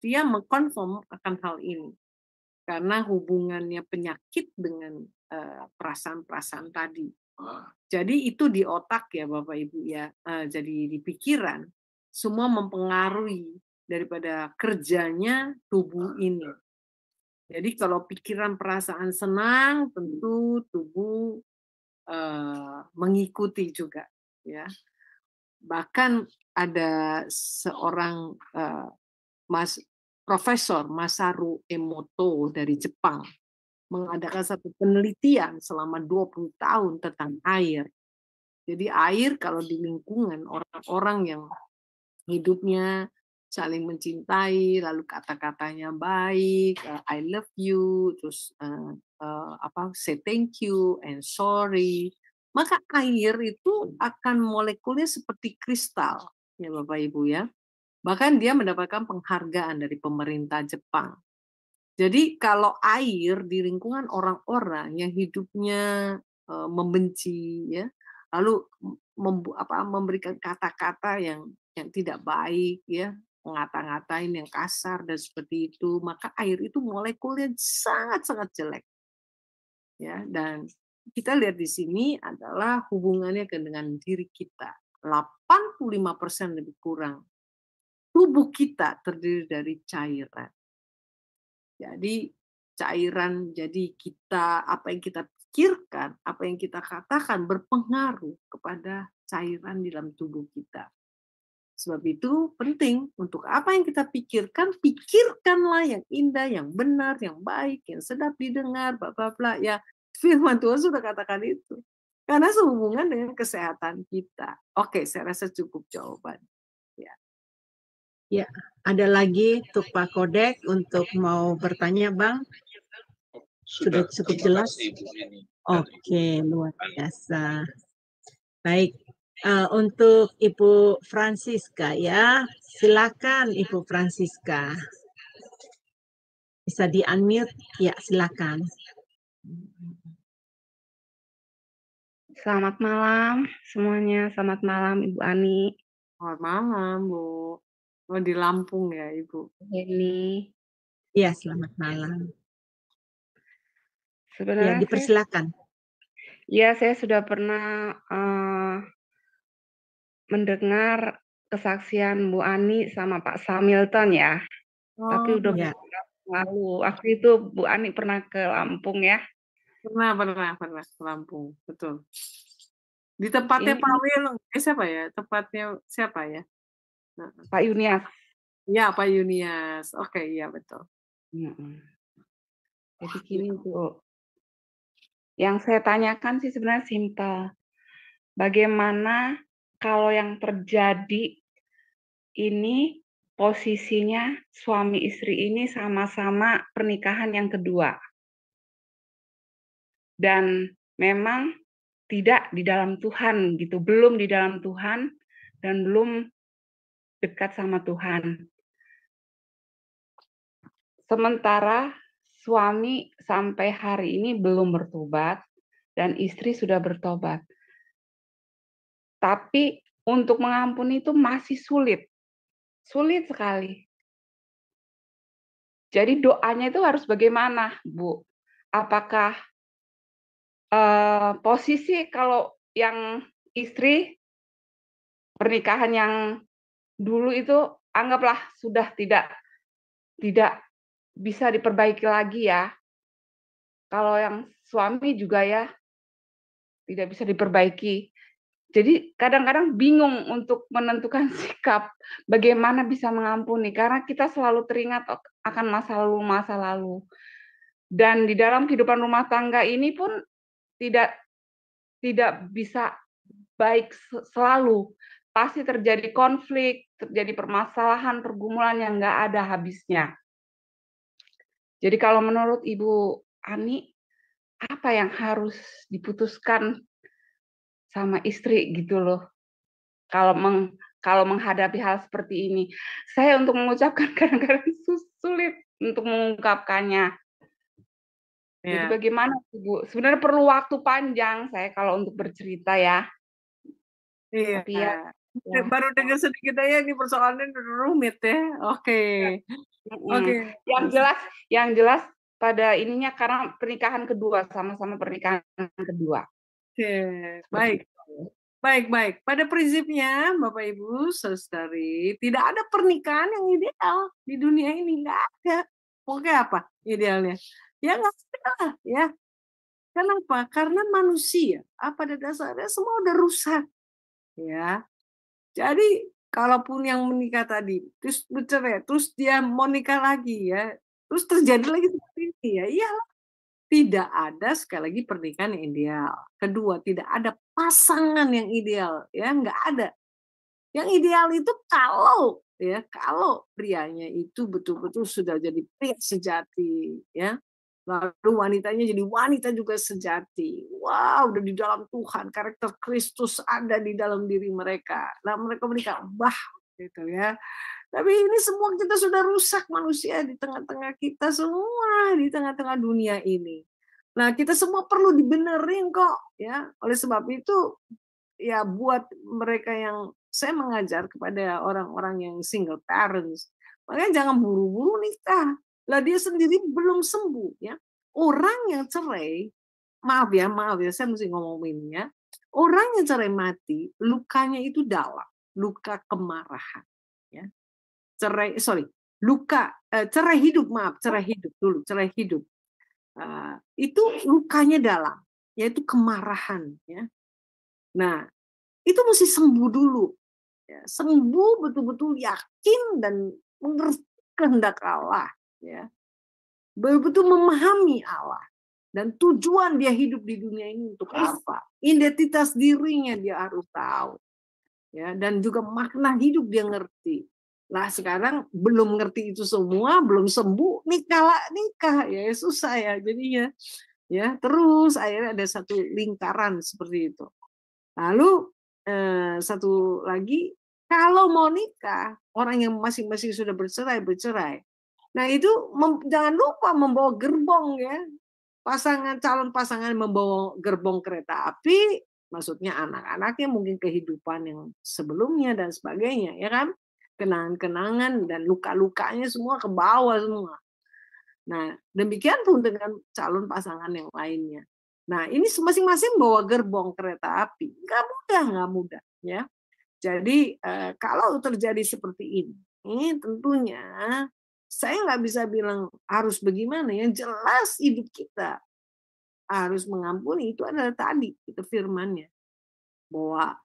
dia mengkonfirm akan hal ini. Karena hubungannya penyakit dengan perasaan-perasaan tadi. Jadi itu di otak ya Bapak Ibu ya, jadi di pikiran, semua mempengaruhi daripada kerjanya tubuh ini. Jadi kalau pikiran perasaan senang, tentu tubuh mengikuti juga, ya. Bahkan ada seorang Profesor Masaru Emoto dari Jepang mengadakan satu penelitian selama 20 tahun tentang air. Jadi air kalau di lingkungan orang-orang yang hidupnya saling mencintai, lalu kata-katanya baik, I love you, terus say thank you and sorry, maka air itu akan molekulnya seperti kristal, ya Bapak Ibu ya. Bahkan dia mendapatkan penghargaan dari pemerintah Jepang. Jadi kalau air di lingkungan orang-orang yang hidupnya membenci, ya, lalu memberikan kata-kata yang tidak baik, ya, ngata-ngatain yang kasar dan seperti itu, maka air itu molekulnya sangat-sangat jelek, ya. Dan kita lihat di sini adalah hubungannya dengan diri kita. 85% lebih kurang tubuh kita terdiri dari cairan. Jadi cairan, jadi kita, apa yang kita pikirkan, apa yang kita katakan berpengaruh kepada cairan di dalam tubuh kita. Sebab itu penting, untuk apa yang kita pikirkan, pikirkanlah yang indah, yang benar, yang baik, yang sedap didengar, bla bla bla. Ya, firman Tuhan sudah katakan itu. Karena sehubungan dengan kesehatan kita. Oke, saya rasa cukup jawaban. Ya. Ya, ada lagi untuk Pak Kodek untuk mau bertanya, Bang? Sudah cukup jelas? Oke, luar biasa. Baik, untuk Ibu Francisca ya, silakan Ibu Francisca. Bisa di-unmute? Ya, silakan. Selamat malam semuanya, selamat malam Ibu Ani. Selamat malam, Bu. Oh, di Lampung ya, Ibu? Ini. Iya, selamat malam. Sebenarnya ya, dipersilakan. Saya sudah pernah mendengar kesaksian Bu Ani sama Pak Samilton ya. Tapi udah ya. lalu. Waktu itu Bu Ani pernah ke Lampung ya? Pernah ke Lampung, betul. Di tempatnya Pak Wil, siapa ya? Tempatnya siapa ya? Nah, Pak Yunias. Ya, Pak Yunias. Oke, iya betul. Jadi gini Bu, yang saya tanyakan sih sebenarnya simpel. Bagaimana kalau yang terjadi ini posisinya suami istri ini sama-sama pernikahan yang kedua. Dan memang tidak di dalam Tuhan gitu, belum di dalam Tuhan dan belum dekat sama Tuhan. Sementara suami sampai hari ini belum bertobat dan istri sudah bertobat. Tapi untuk mengampuni itu masih sulit. Sulit sekali. Jadi doanya itu harus bagaimana, Bu? Apakah posisi kalau yang istri pernikahan yang dulu itu anggaplah sudah tidak bisa diperbaiki lagi ya. Kalau yang suami juga ya tidak bisa diperbaiki. Jadi kadang-kadang bingung untuk menentukan sikap bagaimana bisa mengampuni karena kita selalu teringat akan masa lalu. Dan di dalam kehidupan rumah tangga ini pun tidak bisa baik selalu. Pasti terjadi konflik, terjadi permasalahan, pergumulan yang nggak ada habisnya. Jadi kalau menurut Ibu Ani, apa yang harus diputuskan sama istri gitu loh? Kalau menghadapi hal seperti ini, saya untuk mengucapkan kadang-kadang sulit untuk mengungkapkannya. Jadi bagaimana Bu? Sebenarnya perlu waktu panjang saya kalau untuk bercerita ya. Iya. Tapi ya. Baru dengar sedikit aja ini persoalannya rumit ya. Oke. Yang jelas pada ininya karena pernikahan kedua, sama-sama pernikahan kedua. Oke, baik. Baik. Pada prinsipnya, Bapak Ibu, Saudari, tidak ada pernikahan yang ideal di dunia ini, nggak ada. Pokoknya apa idealnya? Ya nggak ada lah, ya. Kenapa? Karena manusia, pada dasarnya semua udah rusak, ya. Jadi kalaupun yang menikah tadi, terus bercerai, terus dia mau nikah lagi, ya, terus terjadi lagi seperti ini, ya, iyalah. Tidak ada sekali lagi pernikahan yang ideal. Kedua, tidak ada pasangan yang ideal, ya, nggak ada. Yang ideal itu kalau prianya itu betul-betul sudah jadi pria sejati, ya. Lalu wanitanya jadi wanita juga sejati. Wow, udah di dalam Tuhan, karakter Kristus ada di dalam diri mereka. Nah, mereka menikah, gitu ya. Tapi ini semua kita sudah rusak manusia di tengah-tengah kita semua, di tengah-tengah dunia ini. Nah, kita semua perlu dibenerin kok, ya. Oleh sebab itu, ya buat mereka yang saya mengajar kepada orang-orang yang single parents, makanya jangan buru-buru nikah. Lah dia sendiri belum sembuh, ya. Orang yang cerai, maaf ya, saya mesti ngomongin ya. Orang yang cerai mati, lukanya itu dalam, luka kemarahan, ya. Cerai hidup. Itu lukanya dalam, yaitu kemarahan, ya. Nah, itu mesti sembuh dulu, ya. Sembuh betul-betul yakin dan mengerti kehendak Allah, ya. Betul-betul memahami Allah dan tujuan dia hidup di dunia ini untuk apa. Identitas dirinya dia harus tahu, ya, dan juga makna hidup dia ngerti. Nah, sekarang belum ngerti itu semua, belum sembuh, nikah, ya susah ya jadinya. Ya, terus akhirnya ada satu lingkaran seperti itu. Lalu satu lagi, kalau mau nikah, orang yang masing-masing sudah bercerai. Nah, itu jangan lupa membawa gerbong, ya. Calon pasangan membawa gerbong kereta api, maksudnya anak-anaknya mungkin kehidupan yang sebelumnya dan sebagainya, ya kan? Kenangan-kenangan dan luka-lukanya semua ke bawah semua. Nah, demikian pun dengan calon pasangan yang lainnya. Nah, ini masing-masing bawa gerbong kereta api. Nggak mudah, ya. Jadi kalau terjadi seperti ini, tentunya saya nggak bisa bilang harus bagaimana. Yang jelas hidup kita harus mengampuni. Itu adalah tadi itu firman-Nya, bahwa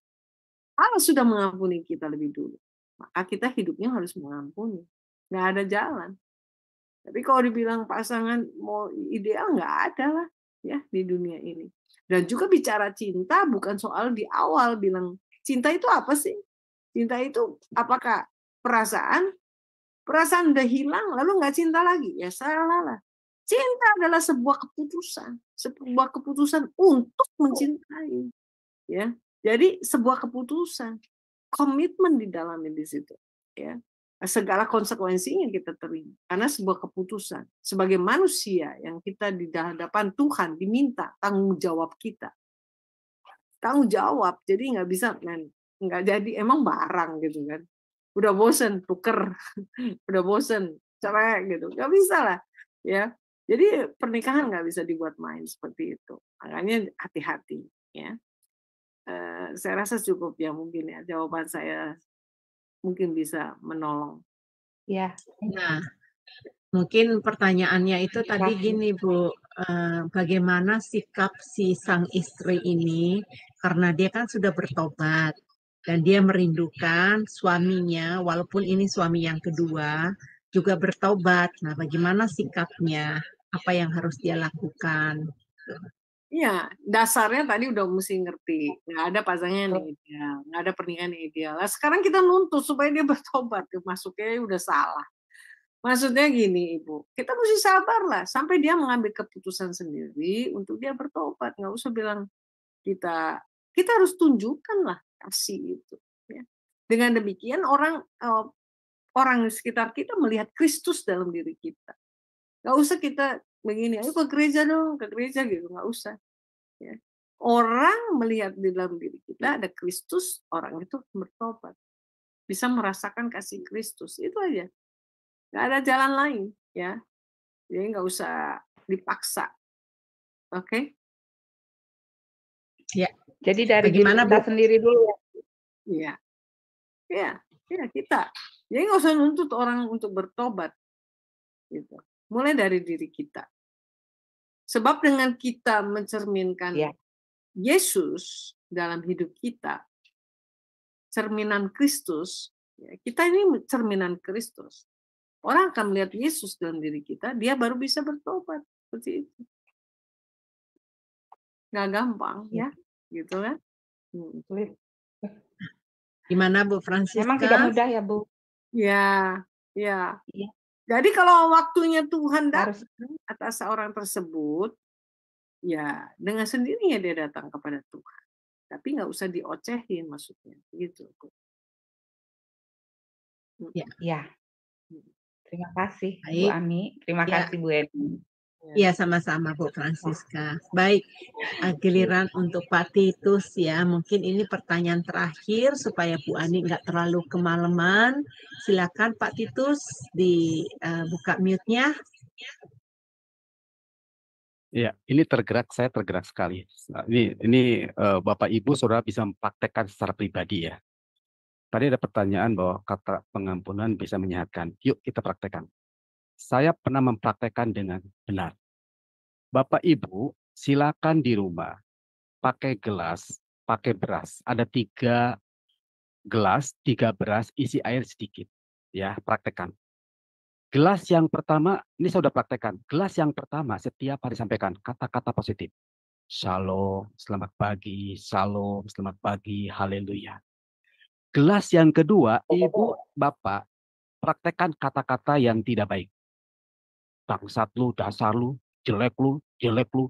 Allah sudah mengampuni kita lebih dulu. Maka kita hidupnya harus mengampuni. Nggak ada jalan. Tapi kalau dibilang pasangan mau ideal, nggak ada lah, ya, di dunia ini. Dan juga bicara cinta bukan soal di awal bilang cinta itu apa sih? Cinta itu apakah perasaan? Perasaan udah hilang lalu nggak cinta lagi? Ya salah lah. Cinta adalah sebuah keputusan untuk mencintai, ya. Jadi sebuah keputusan, komitmen di dalamnya di situ, ya. Segala konsekuensinya kita terima karena sebuah keputusan sebagai manusia yang kita di hadapan Tuhan diminta tanggung jawab kita, tanggung jawab. Jadi nggak bisa nggak jadi emang barang gitu kan, udah bosen tuker udah bosen cerai gitu, nggak bisa lah, ya. Jadi pernikahan nggak bisa dibuat main seperti itu, makanya hati-hati, ya. Saya rasa cukup ya mungkin, ya, jawaban saya mungkin bisa menolong. Ya, Nah, mungkin pertanyaannya itu tadi gini, Bu, bagaimana sikap si sang istri ini karena dia kan sudah bertobat dan dia merindukan suaminya, walaupun ini suami yang kedua juga bertobat. Nah, bagaimana sikapnya? Apa yang harus dia lakukan? Iya, dasarnya tadi udah mesti ngerti, nggak ada pasangan yang ideal, nggak ada pernikahan yang ideal. Nah, sekarang kita nuntut supaya dia bertobat, masuknya udah salah. Maksudnya gini, Ibu, kita mesti sabar lah sampai dia mengambil keputusan sendiri untuk dia bertobat. Nggak usah bilang kita harus tunjukkan lah kasih itu. Ya. Dengan demikian orang di sekitar kita melihat Kristus dalam diri kita. Nggak usah kita begini, ayo ke gereja dong, ke gereja gitu, nggak usah. Ya. Orang melihat di dalam diri kita ada Kristus, orang itu bertobat. Bisa merasakan kasih Kristus, itu aja. Nggak ada jalan lain, ya. Jadi nggak usah dipaksa. Oke? Ya, Jadi dari diri Bagaimana, kita Bu? sendiri dulu ya. Iya, iya kita. Jadi nggak usah nuntut orang untuk bertobat, gitu. Mulai dari diri kita. Sebab dengan kita mencerminkan Ya. Yesus dalam hidup kita, cerminan Kristus, ya, kita ini cerminan Kristus. Orang akan melihat Yesus dalam diri kita, dia baru bisa bertobat. Seperti itu. Nggak gampang, ya, gitu kan? Sulit. Gimana Bu Memang tidak Francisca? mudah ya, Bu. Ya, ya. Iya. Jadi kalau waktunya Tuhan Harus. datang atas seorang tersebut, ya dengan sendirinya dia datang kepada Tuhan. Tapi nggak usah diocehin maksudnya, gitu. Ya. Terima kasih Bu Baik. Ami, terima Ya. kasih Bu Eni. Iya, sama-sama Bu Francisca. Baik, giliran untuk Pak Titus ya. Mungkin ini pertanyaan terakhir supaya Bu Ani nggak terlalu kemalaman. Silakan Pak Titus dibuka mute-nya. Ya, ini saya tergerak sekali. Nah, ini Bapak Ibu Saudara bisa mempraktekkan secara pribadi ya. Tadi ada pertanyaan bahwa kata pengampunan bisa menyehatkan. Yuk kita praktekkan. Saya pernah mempraktekkan dengan benar. Bapak Ibu silakan di rumah pakai gelas, pakai beras. Ada 3 gelas, 3 beras, isi air sedikit. Ya, praktekkan. Gelas yang pertama, ini saya sudah praktekkan. Gelas yang pertama setiap hari sampaikan kata-kata positif. Shalom, selamat pagi, shalom, selamat pagi, haleluya. Gelas yang kedua, Ibu, Bapak, praktekkan kata-kata yang tidak baik. Bangsat lu, dasar lu, jelek lu,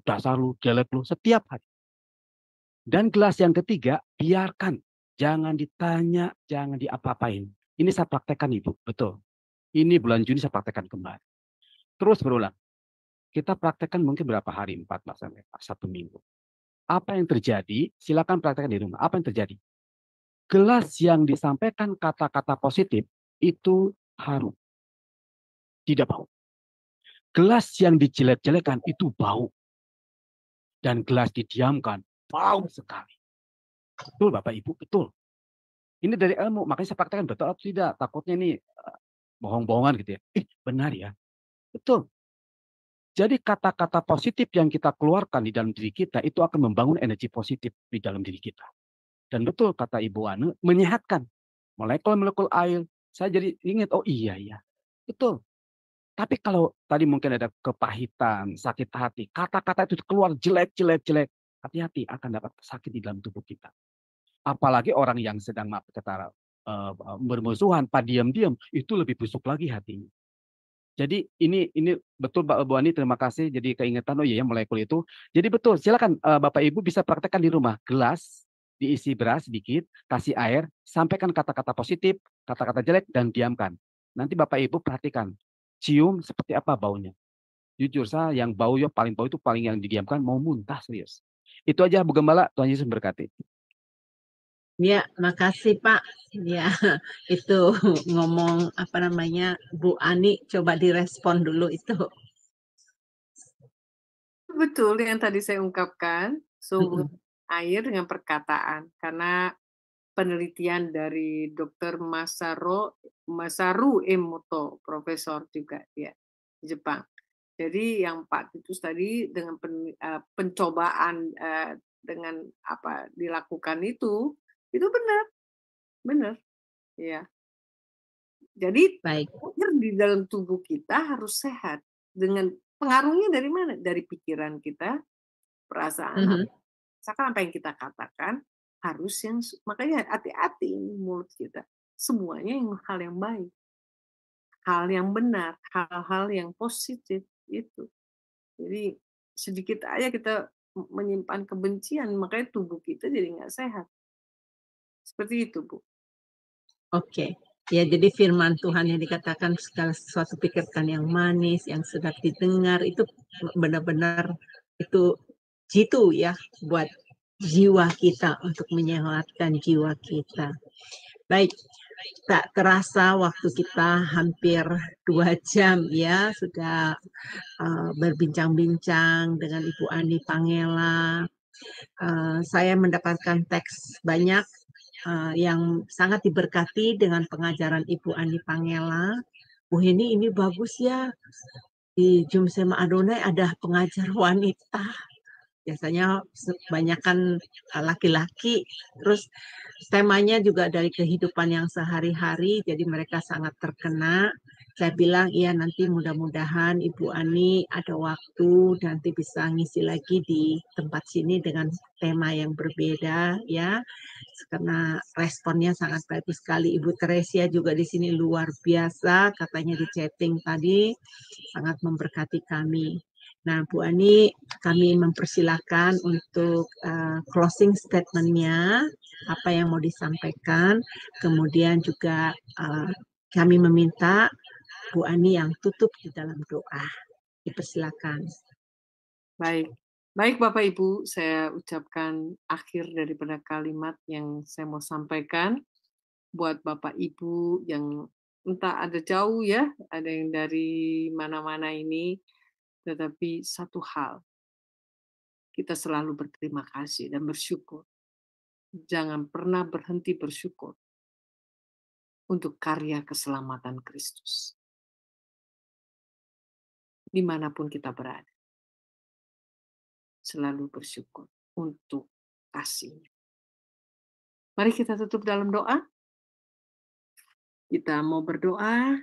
dasar lu, jelek lu, setiap hari. Dan gelas yang ketiga, biarkan. Jangan ditanya, jangan diapa-apain. Ini saya praktekkan Ibu, betul. Ini bulan Juni saya praktekkan kembali. Terus berulang. Kita praktekkan mungkin berapa hari, 14 sampai 1 minggu. Apa yang terjadi, silakan praktekkan di rumah. Apa yang terjadi? Gelas yang disampaikan kata-kata positif, itu harum. Tidak bau. Gelas yang dijelek-jelekan itu bau. Dan gelas didiamkan, bau sekali. Betul Bapak Ibu, betul. Ini dari ilmu, makanya saya praktekkan betul atau tidak. Takutnya ini bohong-bohongan gitu ya. Benar ya. Betul. Jadi kata-kata positif yang kita keluarkan di dalam diri kita itu akan membangun energi positif di dalam diri kita. Dan betul kata Ibu Anu, menyehatkan. Molekul-molekul air. Saya jadi ingat, oh iya ya. Betul. Tapi kalau tadi mungkin ada kepahitan, sakit hati, kata-kata itu keluar jelek, hati-hati akan dapat sakit di dalam tubuh kita. Apalagi orang yang sedang bermusuhan, diam-diam, itu lebih busuk lagi hatinya. Jadi ini betul Bu Ani, terima kasih. Jadi keingetan, oh iya ya molekul itu. Jadi betul, silakan Bapak Ibu bisa praktekkan di rumah. Gelas diisi beras sedikit, kasih air, sampaikan kata-kata positif, kata-kata jelek, dan diamkan. Nanti Bapak Ibu perhatikan. Cium seperti apa baunya. Jujur saya yang paling bau itu paling yang didiamkan mau muntah serius. Itu aja Bu Gembala, Tuhan Yesus memberkati. Ya, makasih Pak. Ya, itu ngomong Bu Ani coba direspon dulu itu. Betul yang tadi saya ungkapkan, sehubungan air dengan perkataan. Karena penelitian dari Dr. Masaru Emoto, profesor juga dia di Jepang. Jadi yang Pak Titus tadi dengan pencobaan dengan apa dilakukan itu benar, ya. Jadi air di dalam tubuh kita harus sehat. Dengan pengaruhnya dari mana? Dari pikiran kita, perasaan, misalkan apa yang kita katakan harus yang, makanya hati-hati mulut kita. Semuanya hal yang baik, hal yang benar, hal-hal yang positif itu. Jadi sedikit aja kita menyimpan kebencian, makanya tubuh kita jadi nggak sehat. Seperti itu, Bu. Oke. Ya, jadi firman Tuhan yang dikatakan segala sesuatu pikirkan yang manis, yang sedap didengar, itu benar-benar itu jitu ya buat jiwa kita, untuk menyehatkan jiwa kita. Baik, tak terasa waktu kita hampir 2 jam ya, sudah berbincang-bincang dengan Ibu Ani Pangela, Saya mendapatkan teks banyak yang sangat diberkati dengan pengajaran Ibu Ani Pangela. Bu Heni, ini bagus ya. Di Jumsema Adonai ada pengajar wanita. Biasanya kebanyakan laki-laki. Terus temanya juga dari kehidupan yang sehari-hari, jadi mereka sangat terkena. Saya bilang, iya nanti mudah-mudahan Ibu Ani ada waktu, nanti bisa ngisi lagi di tempat sini dengan tema yang berbeda ya. Karena responnya sangat bagus sekali. Ibu Teresia juga di sini luar biasa, katanya di chatting tadi, sangat memberkati kami. Nah, Bu Ani, kami mempersilahkan untuk closing statement-nya, apa yang mau disampaikan. Kemudian juga kami meminta Bu Ani yang tutup di dalam doa. Dipersilakan. Baik. Baik Bapak Ibu, saya ucapkan akhir daripada kalimat yang saya mau sampaikan buat Bapak Ibu yang entah ada jauh ya, ada yang dari mana-mana ini, tetapi satu hal, kita selalu berterima kasih dan bersyukur. Jangan pernah berhenti bersyukur untuk karya keselamatan Kristus. Dimanapun kita berada, selalu bersyukur untuk kasih-Nya. Mari kita tutup dalam doa. Kita mau berdoa.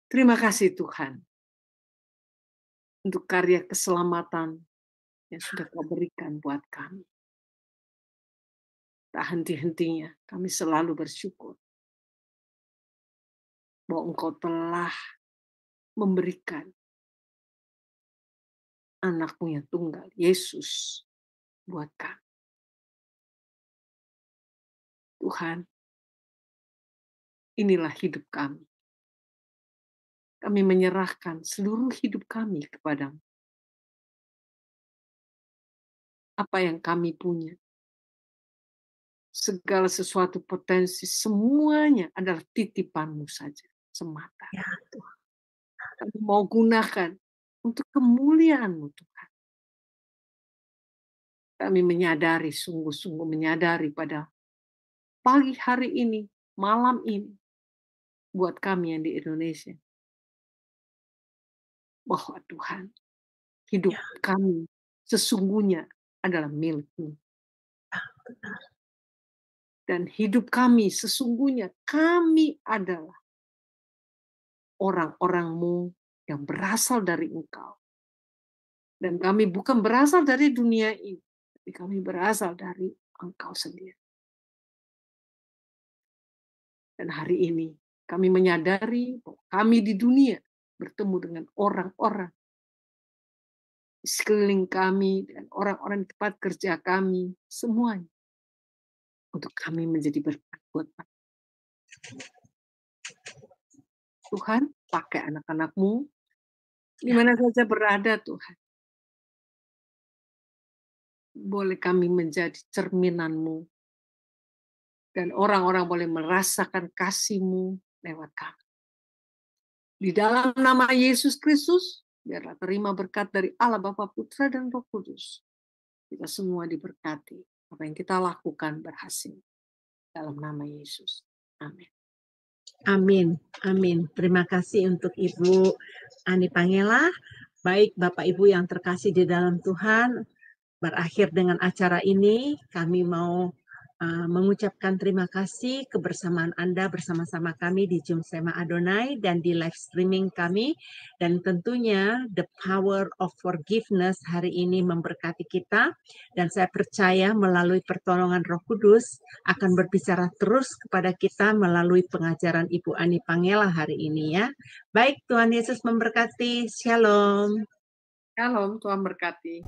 Terima kasih Tuhan untuk karya keselamatan yang sudah Kau berikan buat kami. Tak henti-hentinya kami selalu bersyukur bahwa Engkau telah memberikan anak-Mu yang tunggal, Yesus, buat kami. Tuhan, inilah hidup kami. Kami menyerahkan seluruh hidup kami kepadamu. Apa yang kami punya, segala sesuatu potensi, semuanya adalah titipan-Mu saja, semata. Ya Tuhan. Kami mau gunakan untuk kemuliaan-Mu Tuhan. Kami menyadari, sungguh-sungguh menyadari pada pagi hari ini, malam ini, buat kami yang di Indonesia, bahwa Tuhan, hidup kami sesungguhnya adalah milik-Mu. Dan hidup kami sesungguhnya kami adalah orang-orang-Mu yang berasal dari Engkau. Dan kami bukan berasal dari dunia ini, tapi kami berasal dari Engkau sendiri. Dan hari ini kami menyadari bahwa kami di dunia bertemu dengan orang-orang di sekeliling kami dan orang-orang di tempat kerja kami, semuanya untuk kami menjadi berkat buat Tuhan. Pakai anak-anak-Mu di mana saja berada Tuhan. Boleh kami menjadi cerminan-Mu dan orang-orang boleh merasakan kasih-Mu lewat kami. Di dalam nama Yesus Kristus, biarlah terima berkat dari Allah Bapa, Putra, dan Roh Kudus. Kita semua diberkati. Apa yang kita lakukan berhasil. Dalam nama Yesus. Amin. Amin. Amin. Terima kasih untuk Ibu Ani Pangela. Baik Bapak Ibu yang terkasih di dalam Tuhan, berakhir dengan acara ini, kami mau mengucapkan terima kasih kebersamaan Anda bersama-sama kami di Jumsema Adonai dan di live streaming kami. Dan tentunya the power of forgiveness hari ini memberkati kita. Dan saya percaya melalui pertolongan Roh Kudus akan berbicara terus kepada kita melalui pengajaran Ibu Ani Pangela hari ini ya. Baik, Tuhan Yesus memberkati. Shalom. Shalom, Tuhan berkati.